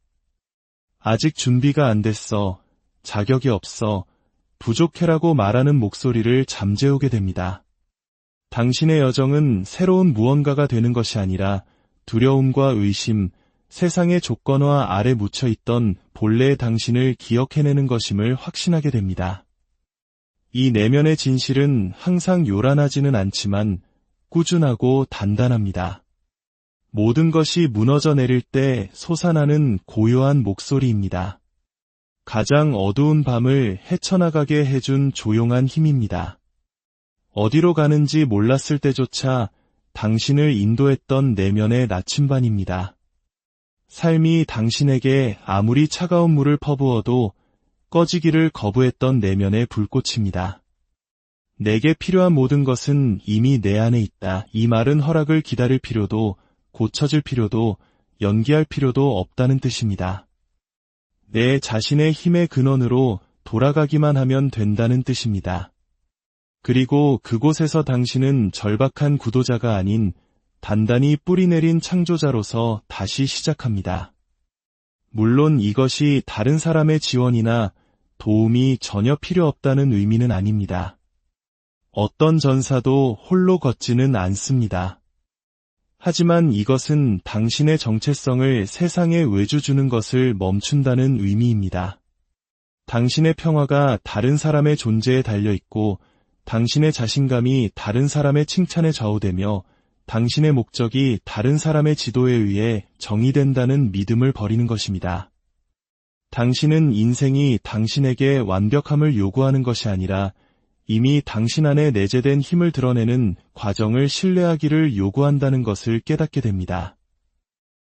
아직 준비가 안 됐어, 자격이 없어, 부족해라고 말하는 목소리를 잠재우게 됩니다. 당신의 여정은 새로운 무언가가 되는 것이 아니라 두려움과 의심, 세상의 조건화 아래 묻혀있던 본래의 당신을 기억해내는 것임을 확신하게 됩니다. 이 내면의 진실은 항상 요란하지는 않지만 꾸준하고 단단합니다. 모든 것이 무너져 내릴 때 솟아나는 고요한 목소리입니다. 가장 어두운 밤을 헤쳐나가게 해준 조용한 힘입니다. 어디로 가는지 몰랐을 때조차 당신을 인도했던 내면의 나침반입니다. 삶이 당신에게 아무리 차가운 물을 퍼부어도 꺼지기를 거부했던 내면의 불꽃입니다. 내게 필요한 모든 것은 이미 내 안에 있다. 이 말은 허락을 기다릴 필요도, 고쳐질 필요도, 연기할 필요도 없다는 뜻입니다. 내 자신의 힘의 근원으로 돌아가기만 하면 된다는 뜻입니다. 그리고 그곳에서 당신은 절박한 구도자가 아닌 단단히 뿌리내린 창조자로서 다시 시작합니다. 물론 이것이 다른 사람의 지원이나 도움이 전혀 필요 없다는 의미는 아닙니다. 어떤 전사도 홀로 걷지는 않습니다. 하지만 이것은 당신의 정체성을 세상에 외주주는 것을 멈춘다는 의미입니다. 당신의 평화가 다른 사람의 존재에 달려있고 당신의 자신감이 다른 사람의 칭찬에 좌우되며 당신의 목적이 다른 사람의 지도에 의해 정의된다는 믿음을 버리는 것입니다. 당신은 인생이 당신에게 완벽함을 요구하는 것이 아니라 이미 당신 안에 내재된 힘을 드러내는 과정을 신뢰하기를 요구한다는 것을 깨닫게 됩니다.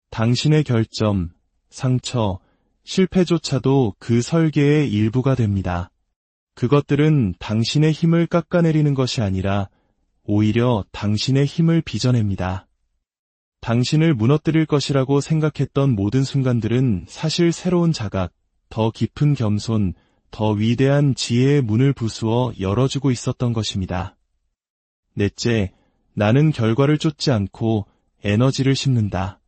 당신의 결점, 상처, 실패조차도 그 설계의 일부가 됩니다. 그것들은 당신의 힘을 깎아내리는 것이 아니라 오히려 당신의 힘을 빚어냅니다. 당신을 무너뜨릴 것이라고 생각했던 모든 순간들은 사실 새로운 자각, 더 깊은 겸손, 더 위대한 지혜의 문을 부수어 열어주고 있었던 것입니다. 넷째, 나는 결과를 쫓지 않고 에너지를 심는다.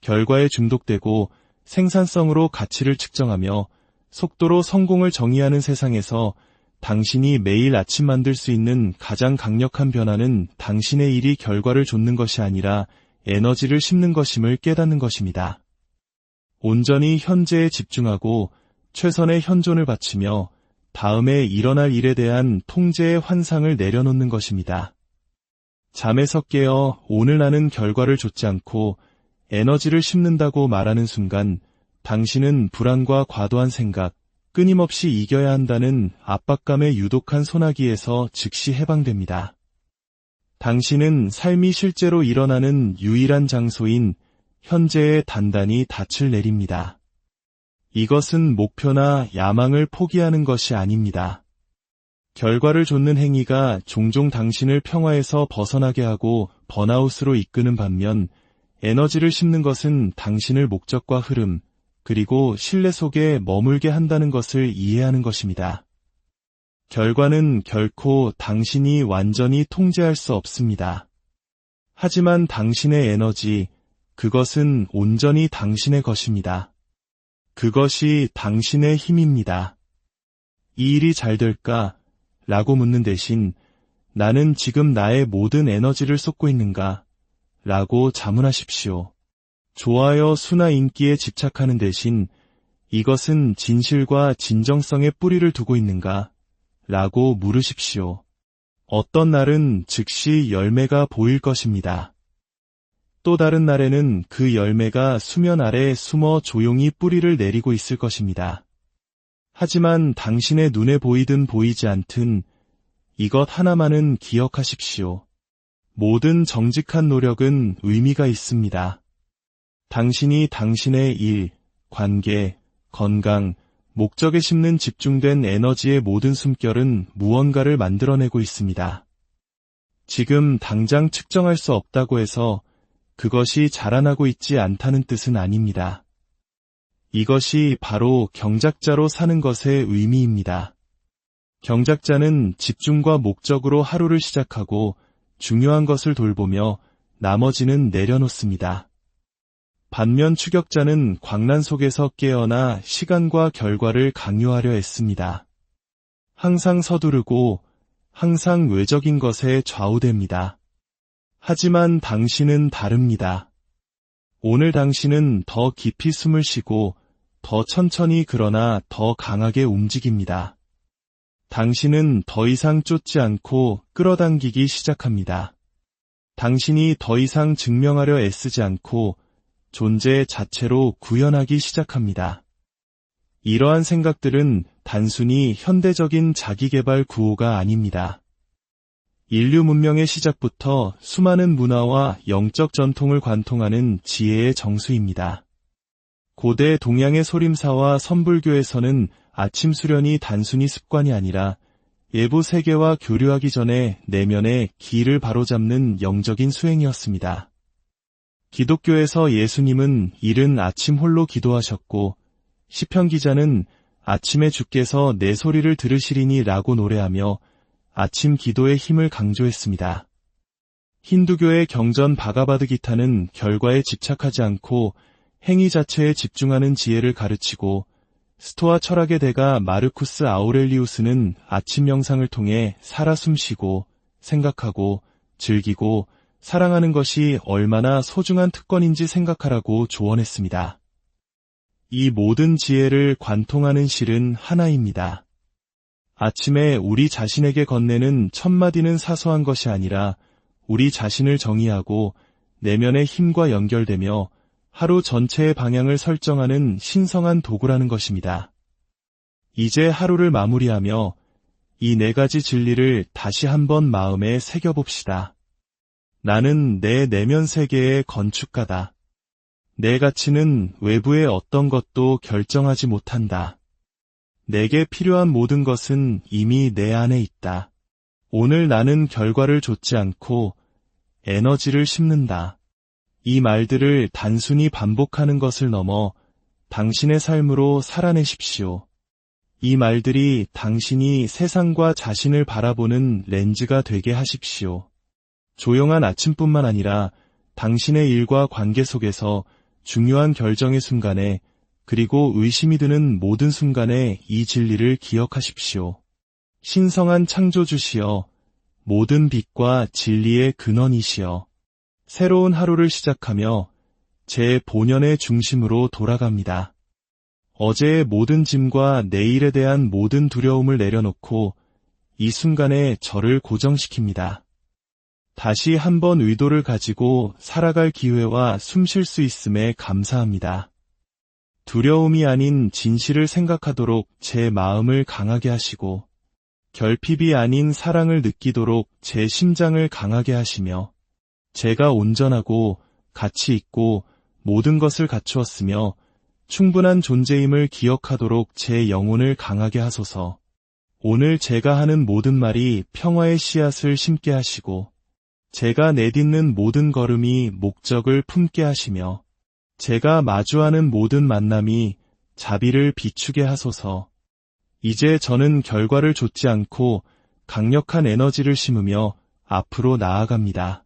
결과에 중독되고 생산성으로 가치를 측정하며 속도로 성공을 정의하는 세상에서 당신이 매일 아침 만들 수 있는 가장 강력한 변화는 당신의 일이 결과를 좇는 것이 아니라 에너지를 심는 것임을 깨닫는 것입니다. 온전히 현재에 집중하고 최선의 현존을 바치며 다음에 일어날 일에 대한 통제의 환상을 내려놓는 것입니다. 잠에서 깨어 오늘 나는 결과를 좇지 않고 에너지를 심는다고 말하는 순간 당신은 불안과 과도한 생각, 끊임없이 이겨야 한다는 압박감의 유독한 소나기에서 즉시 해방됩니다. 당신은 삶이 실제로 일어나는 유일한 장소인 현재에 단단히 닻을 내립니다. 이것은 목표나 야망을 포기하는 것이 아닙니다. 결과를 좇는 행위가 종종 당신을 평화에서 벗어나게 하고 번아웃으로 이끄는 반면 에너지를 심는 것은 당신을 목적과 흐름, 그리고 신뢰 속에 머물게 한다는 것을 이해하는 것입니다. 결과는 결코 당신이 완전히 통제할 수 없습니다. 하지만 당신의 에너지, 그것은 온전히 당신의 것입니다. 그것이 당신의 힘입니다. 이 일이 잘 될까? 라고 묻는 대신 나는 지금 나의 모든 에너지를 쏟고 있는가? 라고 자문하십시오. 좋아요 수나 인기에 집착하는 대신 이것은 진실과 진정성의 뿌리를 두고 있는가? 라고 물으십시오. 어떤 날은 즉시 열매가 보일 것입니다. 또 다른 날에는 그 열매가 수면 아래 숨어 조용히 뿌리를 내리고 있을 것입니다. 하지만 당신의 눈에 보이든 보이지 않든 이것 하나만은 기억하십시오. 모든 정직한 노력은 의미가 있습니다. 당신이 당신의 일, 관계, 건강, 목적에 심는 집중된 에너지의 모든 숨결은 무언가를 만들어내고 있습니다. 지금 당장 측정할 수 없다고 해서 그것이 자라나고 있지 않다는 뜻은 아닙니다. 이것이 바로 경작자로 사는 것의 의미입니다. 경작자는 집중과 목적으로 하루를 시작하고 중요한 것을 돌보며 나머지는 내려놓습니다. 반면 추격자는 광란 속에서 깨어나 시간과 결과를 강요하려 애씁니다. 항상 서두르고 항상 외적인 것에 좌우됩니다. 하지만 당신은 다릅니다. 오늘 당신은 더 깊이 숨을 쉬고 더 천천히 그러나 더 강하게 움직입니다. 당신은 더 이상 쫓지 않고 끌어당기기 시작합니다. 당신이 더 이상 증명하려 애쓰지 않고 존재 자체로 구현하기 시작합니다. 이러한 생각들은 단순히 현대적인 자기개발 구호가 아닙니다. 인류 문명의 시작부터 수많은 문화와 영적 전통을 관통하는 지혜의 정수입니다. 고대 동양의 소림사와 선불교에서는 아침 수련이 단순히 습관이 아니라 예부 세계와 교류하기 전에 내면의 길을 바로잡는 영적인 수행이었습니다. 기독교에서 예수님은 이른 아침 홀로 기도하셨고 시편 기자는 아침에 주께서 내 소리를 들으시리니 라고 노래하며 아침 기도의 힘을 강조했습니다. 힌두교의 경전 바가바드 기타는 결과에 집착하지 않고 행위 자체에 집중하는 지혜를 가르치고 스토아 철학의 대가 마르쿠스 아우렐리우스는 아침 명상을 통해 살아 숨쉬고 생각하고 즐기고 사랑하는 것이 얼마나 소중한 특권인지 생각하라고 조언했습니다. 이 모든 지혜를 관통하는 실은 하나입니다. 아침에 우리 자신에게 건네는 첫마디는 사소한 것이 아니라 우리 자신을 정의하고 내면의 힘과 연결되며 하루 전체의 방향을 설정하는 신성한 도구라는 것입니다. 이제 하루를 마무리하며 이 4가지 진리를 다시 한번 마음에 새겨봅시다. 나는 내 내면 세계의 건축가다. 내 가치는 외부의 어떤 것도 결정하지 못한다. 내게 필요한 모든 것은 이미 내 안에 있다. 오늘 나는 결과를 좇지 않고 에너지를 심는다. 이 말들을 단순히 반복하는 것을 넘어 당신의 삶으로 살아내십시오. 이 말들이 당신이 세상과 자신을 바라보는 렌즈가 되게 하십시오. 조용한 아침뿐만 아니라 당신의 일과 관계 속에서 중요한 결정의 순간에 그리고 의심이 드는 모든 순간에 이 진리를 기억하십시오. 신성한 창조주시여, 모든 빛과 진리의 근원이시여, 새로운 하루를 시작하며 제 본연의 중심으로 돌아갑니다. 어제의 모든 짐과 내일에 대한 모든 두려움을 내려놓고 이 순간에 저를 고정시킵니다. 다시 한번 의도를 가지고 살아갈 기회와 숨 쉴 수 있음에 감사합니다. 두려움이 아닌 진실을 생각하도록 제 마음을 강하게 하시고 결핍이 아닌 사랑을 느끼도록 제 심장을 강하게 하시며 제가 온전하고 가치 있고 모든 것을 갖추었으며 충분한 존재임을 기억하도록 제 영혼을 강하게 하소서. 오늘 제가 하는 모든 말이 평화의 씨앗을 심게 하시고 제가 내딛는 모든 걸음이 목적을 품게 하시며 제가 마주하는 모든 만남이 자비를 비추게 하소서. 이제 저는 결과를 좇지 않고 강력한 에너지를 심으며 앞으로 나아갑니다.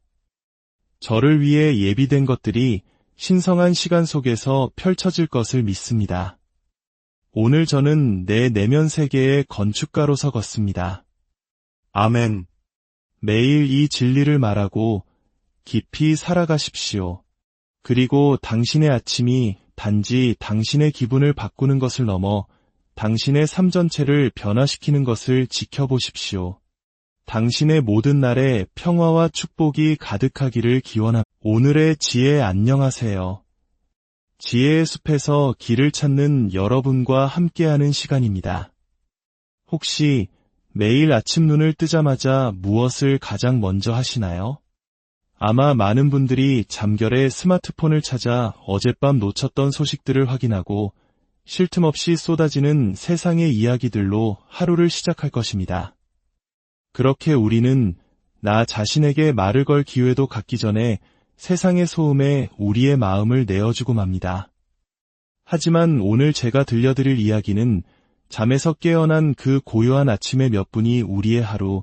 저를 위해 예비된 것들이 신성한 시간 속에서 펼쳐질 것을 믿습니다. 오늘 저는 내 내면 세계의 건축가로서 걷습니다. 아멘. 매일 이 진리를 말하고 깊이 살아가십시오. 그리고 당신의 아침이 단지 당신의 기분을 바꾸는 것을 넘어 당신의 삶 전체를 변화시키는 것을 지켜보십시오. 당신의 모든 날에 평화와 축복이 가득하기를 기원합니다. 오늘의 지혜 안녕하세요. 지혜의 숲에서 길을 찾는 여러분과 함께하는 시간입니다. 혹시 매일 아침 눈을 뜨자마자 무엇을 가장 먼저 하시나요? 아마 많은 분들이 잠결에 스마트폰을 찾아 어젯밤 놓쳤던 소식들을 확인하고 쉴 틈 없이 쏟아지는 세상의 이야기들로 하루를 시작할 것입니다. 그렇게 우리는 나 자신에게 말을 걸 기회도 갖기 전에 세상의 소음에 우리의 마음을 내어주고 맙니다. 하지만 오늘 제가 들려드릴 이야기는 잠에서 깨어난 그 고요한 아침의 몇 분이 우리의 하루,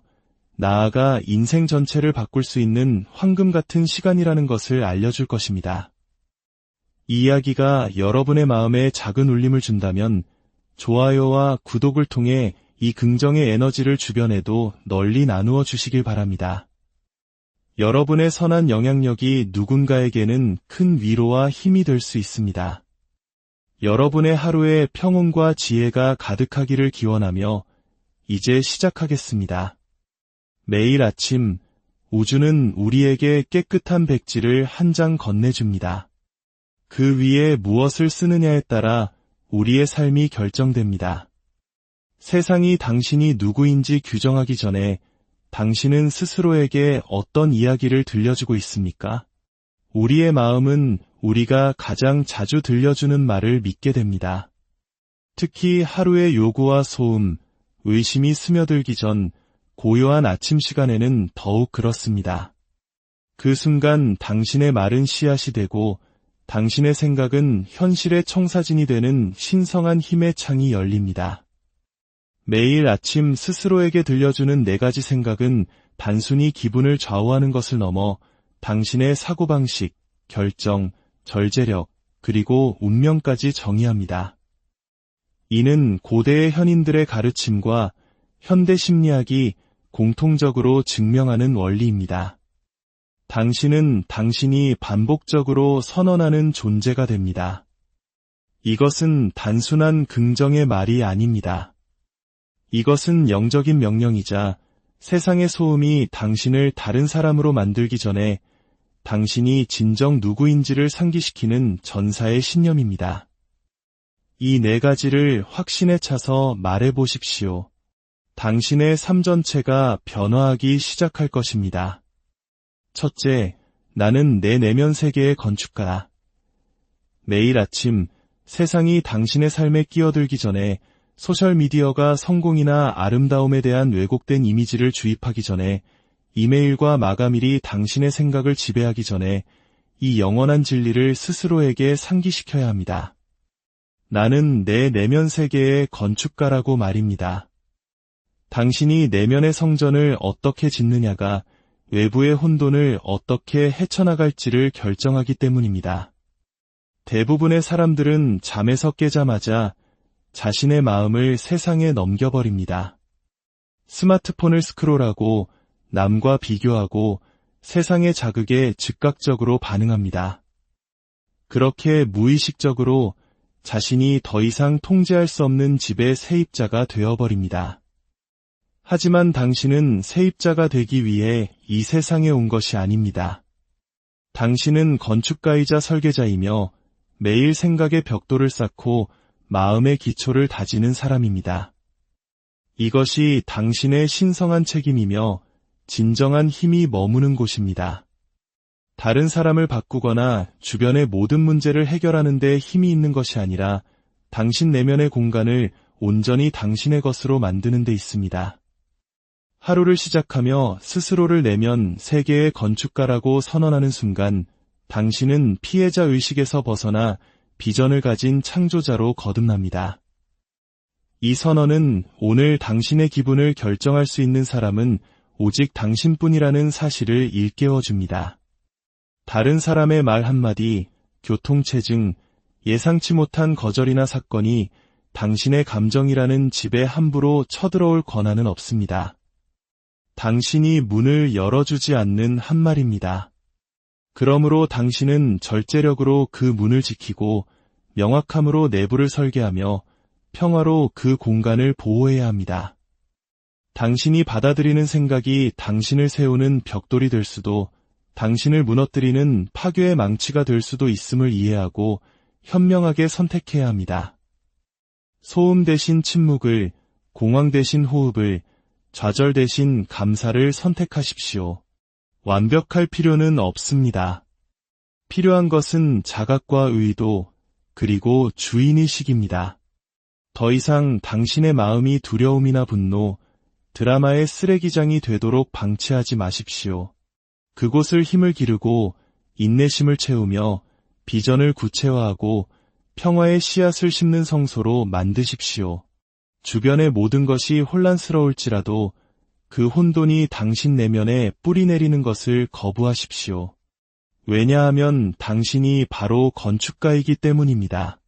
나아가 인생 전체를 바꿀 수 있는 황금 같은 시간이라는 것을 알려줄 것입니다. 이 이야기가 여러분의 마음에 작은 울림을 준다면 좋아요와 구독을 통해 이 긍정의 에너지를 주변에도 널리 나누어 주시길 바랍니다. 여러분의 선한 영향력이 누군가에게는 큰 위로와 힘이 될 수 있습니다. 여러분의 하루에 평온과 지혜가 가득하기를 기원하며 이제 시작하겠습니다. 매일 아침 우주는 우리에게 깨끗한 백지를 한 장 건네줍니다. 그 위에 무엇을 쓰느냐에 따라 우리의 삶이 결정됩니다. 세상이 당신이 누구인지 규정하기 전에 당신은 스스로에게 어떤 이야기를 들려주고 있습니까? 우리의 마음은 우리가 가장 자주 들려주는 말을 믿게 됩니다. 특히 하루의 요구와 소음, 의심이 스며들기 전 고요한 아침 시간에는 더욱 그렇습니다. 그 순간 당신의 말은 씨앗이 되고 당신의 생각은 현실의 청사진이 되는 신성한 힘의 창이 열립니다. 매일 아침 스스로에게 들려주는 4가지 생각은 단순히 기분을 좌우하는 것을 넘어 당신의 사고방식, 결정, 절제력, 그리고 운명까지 정의합니다. 이는 고대의 현인들의 가르침과 현대 심리학이 공통적으로 증명하는 원리입니다. 당신은 당신이 반복적으로 선언하는 존재가 됩니다. 이것은 단순한 긍정의 말이 아닙니다. 이것은 영적인 명령이자 세상의 소음이 당신을 다른 사람으로 만들기 전에 당신이 진정 누구인지를 상기시키는 전사의 신념입니다. 이 4가지를 확신에 차서 말해보십시오. 당신의 삶 전체가 변화하기 시작할 것입니다. 첫째, 나는 내 내면 세계의 건축가다. 매일 아침 세상이 당신의 삶에 끼어들기 전에 소셜미디어가 성공이나 아름다움에 대한 왜곡된 이미지를 주입하기 전에 이메일과 마감일이 당신의 생각을 지배하기 전에 이 영원한 진리를 스스로에게 상기시켜야 합니다. 나는 내 내면 세계의 건축가라고 말입니다. 당신이 내면의 성전을 어떻게 짓느냐가 외부의 혼돈을 어떻게 헤쳐나갈지를 결정하기 때문입니다. 대부분의 사람들은 잠에서 깨자마자 자신의 마음을 세상에 넘겨버립니다. 스마트폰을 스크롤하고 남과 비교하고 세상의 자극에 즉각적으로 반응합니다. 그렇게 무의식적으로 자신이 더 이상 통제할 수 없는 집의 세입자가 되어버립니다. 하지만 당신은 세입자가 되기 위해 이 세상에 온 것이 아닙니다. 당신은 건축가이자 설계자이며 매일 생각의 벽돌을 쌓고 마음의 기초를 다지는 사람입니다. 이것이 당신의 신성한 책임이며 진정한 힘이 머무는 곳입니다. 다른 사람을 바꾸거나 주변의 모든 문제를 해결하는 데 힘이 있는 것이 아니라 당신 내면의 공간을 온전히 당신의 것으로 만드는 데 있습니다. 하루를 시작하며 스스로를 내면 세계의 건축가라고 선언하는 순간 당신은 피해자 의식에서 벗어나 비전을 가진 창조자로 거듭납니다. 이 선언은 오늘 당신의 기분을 결정할 수 있는 사람은 오직 당신뿐이라는 사실을 일깨워줍니다. 다른 사람의 말 한마디, 교통체증, 예상치 못한 거절이나 사건이 당신의 감정이라는 집에 함부로 쳐들어올 권한은 없습니다. 당신이 문을 열어주지 않는 한 말입니다. 그러므로 당신은 절제력으로 그 문을 지키고 명확함으로 내부를 설계하며 평화로 그 공간을 보호해야 합니다. 당신이 받아들이는 생각이 당신을 세우는 벽돌이 될 수도, 당신을 무너뜨리는 파괴의 망치가 될 수도 있음을 이해하고 현명하게 선택해야 합니다. 소음 대신 침묵을, 공황 대신 호흡을, 좌절 대신 감사를 선택하십시오. 완벽할 필요는 없습니다. 필요한 것은 자각과 의도, 그리고 주인의식입니다. 더 이상 당신의 마음이 두려움이나 분노, 드라마의 쓰레기장이 되도록 방치하지 마십시오. 그곳을 힘을 기르고 인내심을 채우며 비전을 구체화하고 평화의 씨앗을 심는 성소로 만드십시오. 주변의 모든 것이 혼란스러울지라도 그 혼돈이 당신 내면에 뿌리 내리는 것을 거부하십시오. 왜냐하면 당신이 바로 건축가이기 때문입니다.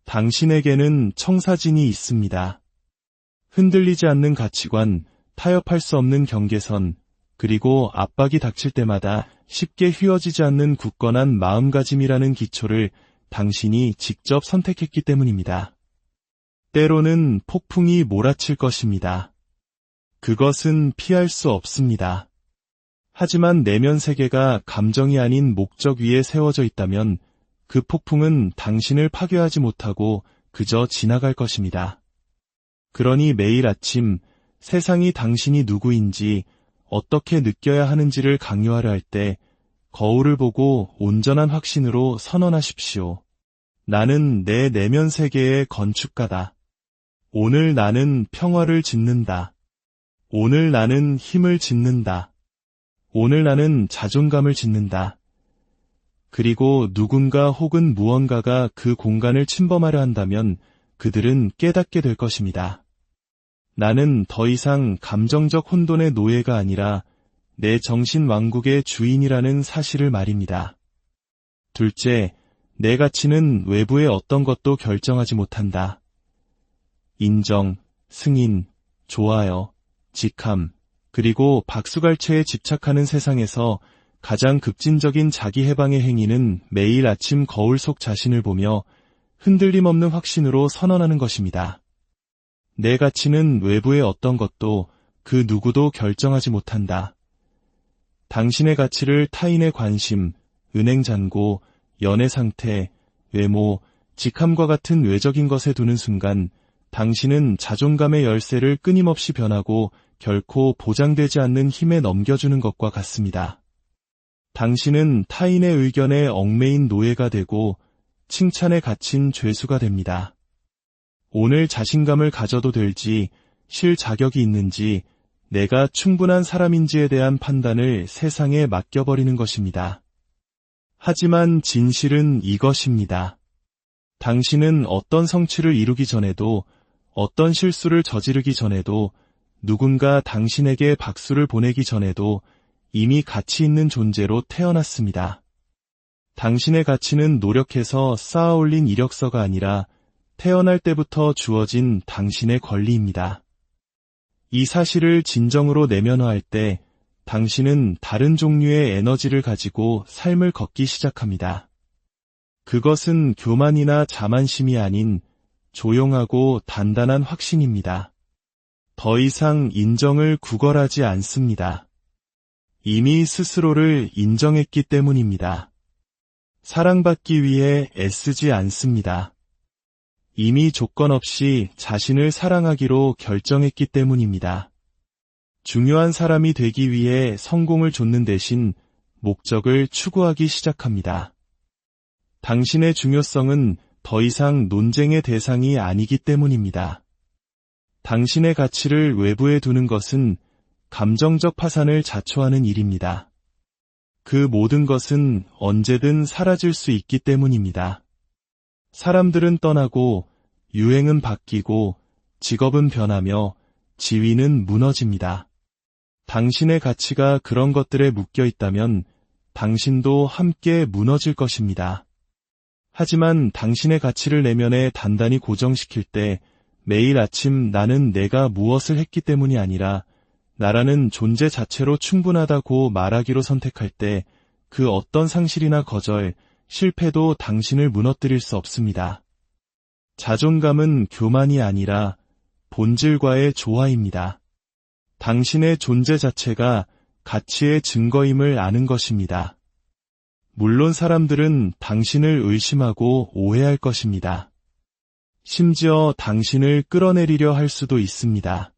당신에게는 청사진이 있습니다. 흔들리지 않는 가치관, 타협할 수 없는 경계선, 그리고 압박이 닥칠 때마다 쉽게 휘어지지 않는 굳건한 마음가짐이라는 기초를 당신이 직접 선택했기 때문입니다. 때로는 폭풍이 몰아칠 것입니다. 그것은 피할 수 없습니다. 하지만 내면 세계가 감정이 아닌 목적 위에 세워져 있다면 그 폭풍은 당신을 파괴하지 못하고 그저 지나갈 것입니다. 그러니 매일 아침 세상이 당신이 누구인지 어떻게 느껴야 하는지를 강요하려 할 때 거울을 보고 온전한 확신으로 선언하십시오. 나는 내 내면 세계의 건축가다. 오늘 나는 평화를 짓는다. 오늘 나는 힘을 짓는다. 오늘 나는 자존감을 짓는다. 그리고 누군가 혹은 무언가가 그 공간을 침범하려 한다면 그들은 깨닫게 될 것입니다. 나는 더 이상 감정적 혼돈의 노예가 아니라 내 정신 왕국의 주인이라는 사실을 말입니다. 둘째, 내 가치는 외부의 어떤 것도 결정하지 못한다. 인정, 승인, 좋아요, 직함, 그리고 박수갈채에 집착하는 세상에서 가장 급진적인 자기 해방의 행위는 매일 아침 거울 속 자신을 보며 흔들림 없는 확신으로 선언하는 것입니다. 내 가치는 외부의 어떤 것도 그 누구도 결정하지 못한다. 당신의 가치를 타인의 관심, 은행 잔고, 연애 상태, 외모, 직함과 같은 외적인 것에 두는 순간 당신은 자존감의 열쇠를 끊임없이 변하고 결코 보장되지 않는 힘에 넘겨주는 것과 같습니다. 당신은 타인의 의견에 얽매인 노예가 되고 칭찬에 갇힌 죄수가 됩니다. 오늘 자신감을 가져도 될지, 쉴 자격이 있는지, 내가 충분한 사람인지에 대한 판단을 세상에 맡겨버리는 것입니다. 하지만 진실은 이것입니다. 당신은 어떤 성취를 이루기 전에도, 어떤 실수를 저지르기 전에도, 누군가 당신에게 박수를 보내기 전에도 이미 가치 있는 존재로 태어났습니다. 당신의 가치는 노력해서 쌓아올린 이력서가 아니라 태어날 때부터 주어진 당신의 권리입니다. 이 사실을 진정으로 내면화할 때 당신은 다른 종류의 에너지를 가지고 삶을 걷기 시작합니다. 그것은 교만이나 자만심이 아닌 조용하고 단단한 확신입니다. 더 이상 인정을 구걸하지 않습니다. 이미 스스로를 인정했기 때문입니다. 사랑받기 위해 애쓰지 않습니다. 이미 조건 없이 자신을 사랑하기로 결정했기 때문입니다. 중요한 사람이 되기 위해 성공을 좇는 대신 목적을 추구하기 시작합니다. 당신의 중요성은 더 이상 논쟁의 대상이 아니기 때문입니다. 당신의 가치를 외부에 두는 것은 감정적 파산을 자초하는 일입니다. 그 모든 것은 언제든 사라질 수 있기 때문입니다. 사람들은 떠나고 유행은 바뀌고 직업은 변하며 지위는 무너집니다. 당신의 가치가 그런 것들에 묶여 있다면 당신도 함께 무너질 것입니다. 하지만 당신의 가치를 내면에 단단히 고정시킬 때 매일 아침 나는 내가 무엇을 했기 때문이 아니라 나라는 존재 자체로 충분하다고 말하기로 선택할 때 그 어떤 상실이나 거절, 실패도 당신을 무너뜨릴 수 없습니다. 자존감은 교만이 아니라 본질과의 조화입니다. 당신의 존재 자체가 가치의 증거임을 아는 것입니다. 물론 사람들은 당신을 의심하고 오해할 것입니다. 심지어 당신을 끌어내리려 할 수도 있습니다.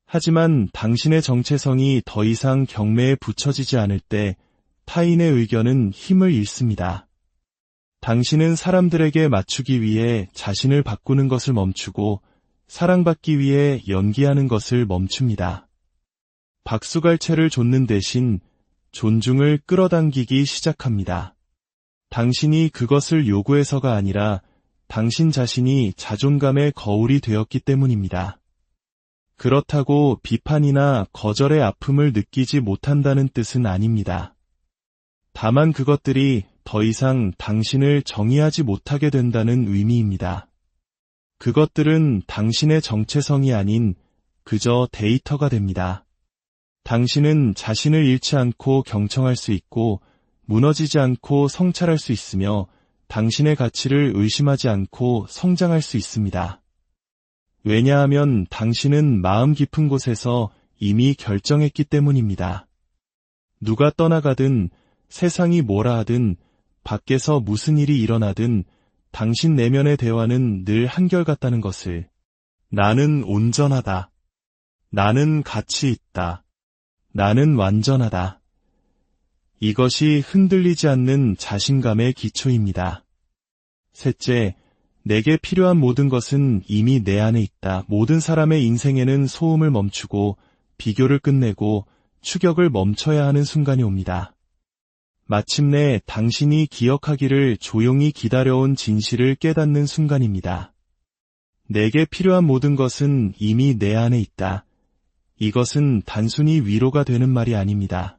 하지만 당신의 정체성이 더 이상 경매에 붙여지지 않을 때 타인의 의견은 힘을 잃습니다. 당신은 사람들에게 맞추기 위해 자신을 바꾸는 것을 멈추고 사랑받기 위해 연기하는 것을 멈춥니다. 박수갈채를 좇는 대신 존중을 끌어당기기 시작합니다. 당신이 그것을 요구해서가 아니라 당신 자신이 자존감의 거울이 되었기 때문입니다. 그렇다고 비판이나 거절의 아픔을 느끼지 못한다는 뜻은 아닙니다. 다만 그것들이 더 이상 당신을 정의하지 못하게 된다는 의미입니다. 그것들은 당신의 정체성이 아닌 그저 데이터가 됩니다. 당신은 자신을 잃지 않고 경청할 수 있고 무너지지 않고 성찰할 수 있으며 당신의 가치를 의심하지 않고 성장할 수 있습니다. 왜냐하면 당신은 마음 깊은 곳에서 이미 결정했기 때문입니다. 누가 떠나가든 세상이 뭐라 하든 밖에서 무슨 일이 일어나든 당신 내면의 대화는 늘 한결같다는 것을. 나는 온전하다. 나는 가치 있다. 나는 완전하다. 이것이 흔들리지 않는 자신감의 기초입니다. 셋째, 내게 필요한 모든 것은 이미 내 안에 있다. 모든 사람의 인생에는 소음을 멈추고 비교를 끝내고 추격을 멈춰야 하는 순간이 옵니다. 마침내 당신이 기억하기를 조용히 기다려온 진실을 깨닫는 순간입니다. 내게 필요한 모든 것은 이미 내 안에 있다. 이것은 단순히 위로가 되는 말이 아닙니다.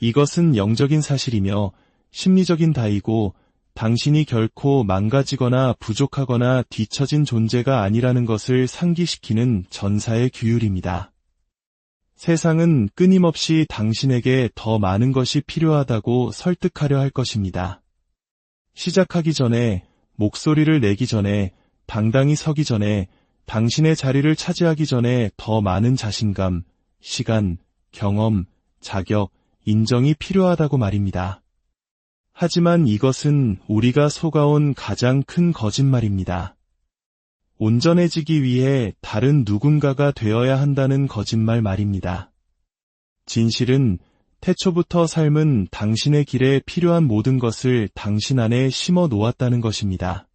이것은 영적인 사실이며 심리적인 다이고 당신이 결코 망가지거나 부족하거나 뒤처진 존재가 아니라는 것을 상기시키는 전사의 규율입니다. 세상은 끊임없이 당신에게 더 많은 것이 필요하다고 설득하려 할 것입니다. 시작하기 전에, 목소리를 내기 전에, 당당히 서기 전에, 당신의 자리를 차지하기 전에 더 많은 자신감, 시간, 경험, 자격, 인정이 필요하다고 말입니다. 하지만 이것은 우리가 속아온 가장 큰 거짓말입니다. 온전해지기 위해 다른 누군가가 되어야 한다는 거짓말 말입니다. 진실은 태초부터 삶은 당신의 길에 필요한 모든 것을 당신 안에 심어 놓았다는 것입니다.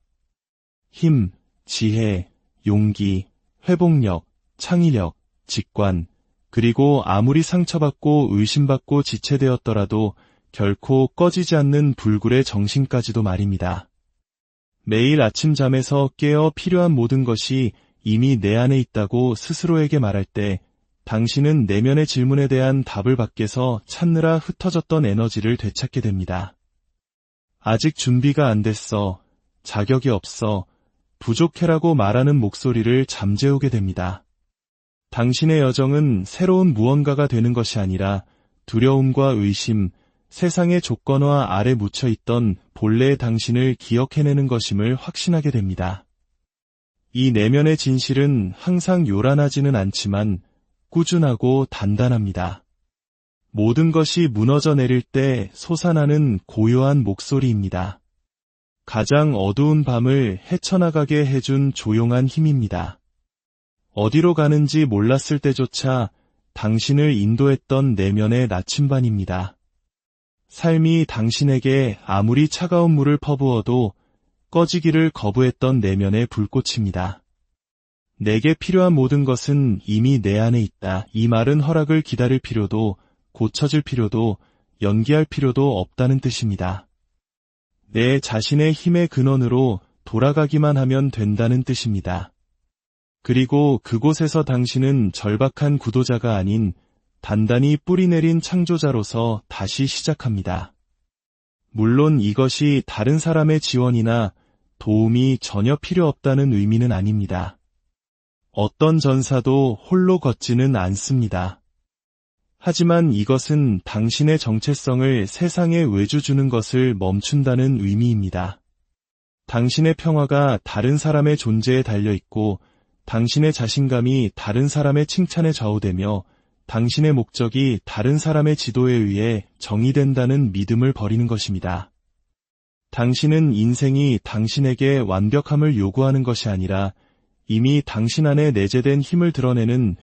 힘, 지혜, 용기, 회복력, 창의력, 직관, 그리고 아무리 상처받고 의심받고 지체되었더라도 결코 꺼지지 않는 불굴의 정신까지도 말입니다. 매일 아침 잠에서 깨어 필요한 모든 것이 이미 내 안에 있다고 스스로에게 말할 때 당신은 내면의 질문에 대한 답을 밖에서 찾느라 흩어졌던 에너지를 되찾게 됩니다. 아직 준비가 안 됐어, 자격이 없어, 부족해라고 말하는 목소리를 잠재우게 됩니다. 당신의 여정은 새로운 무언가가 되는 것이 아니라 두려움과 의심, 세상의 조건화 아래 묻혀있던 본래의 당신을 기억해내는 것임을 확신하게 됩니다. 이 내면의 진실은 항상 요란하지는 않지만 꾸준하고 단단합니다. 모든 것이 무너져 내릴 때 솟아나는 고요한 목소리입니다. 가장 어두운 밤을 헤쳐나가게 해준 조용한 힘입니다. 어디로 가는지 몰랐을 때조차 당신을 인도했던 내면의 나침반입니다. 삶이 당신에게 아무리 차가운 물을 퍼부어도 꺼지기를 거부했던 내면의 불꽃입니다. 내게 필요한 모든 것은 이미 내 안에 있다. 이 말은 허락을 기다릴 필요도, 고쳐질 필요도, 연기할 필요도 없다는 뜻입니다. 내 자신의 힘의 근원으로 돌아가기만 하면 된다는 뜻입니다. 그리고 그곳에서 당신은 절박한 구도자가 아닌 단단히 뿌리내린 창조자로서 다시 시작합니다. 물론 이것이 다른 사람의 지원이나 도움이 전혀 필요 없다는 의미는 아닙니다. 어떤 전사도 홀로 걷지는 않습니다. 하지만 이것은 당신의 정체성을 세상에 외주주는 것을 멈춘다는 의미입니다. 당신의 평화가 다른 사람의 존재에 달려 있고 당신의 자신감이 다른 사람의 칭찬에 좌우되며 당신의 목적이 다른 사람의 지도에 의해 정의된다는 믿음을 버리는 것입니다. 당신은 인생이 당신에게 완벽함을 요구하는 것이 아니라 이미 당신 안에 내재된 힘을 드러내는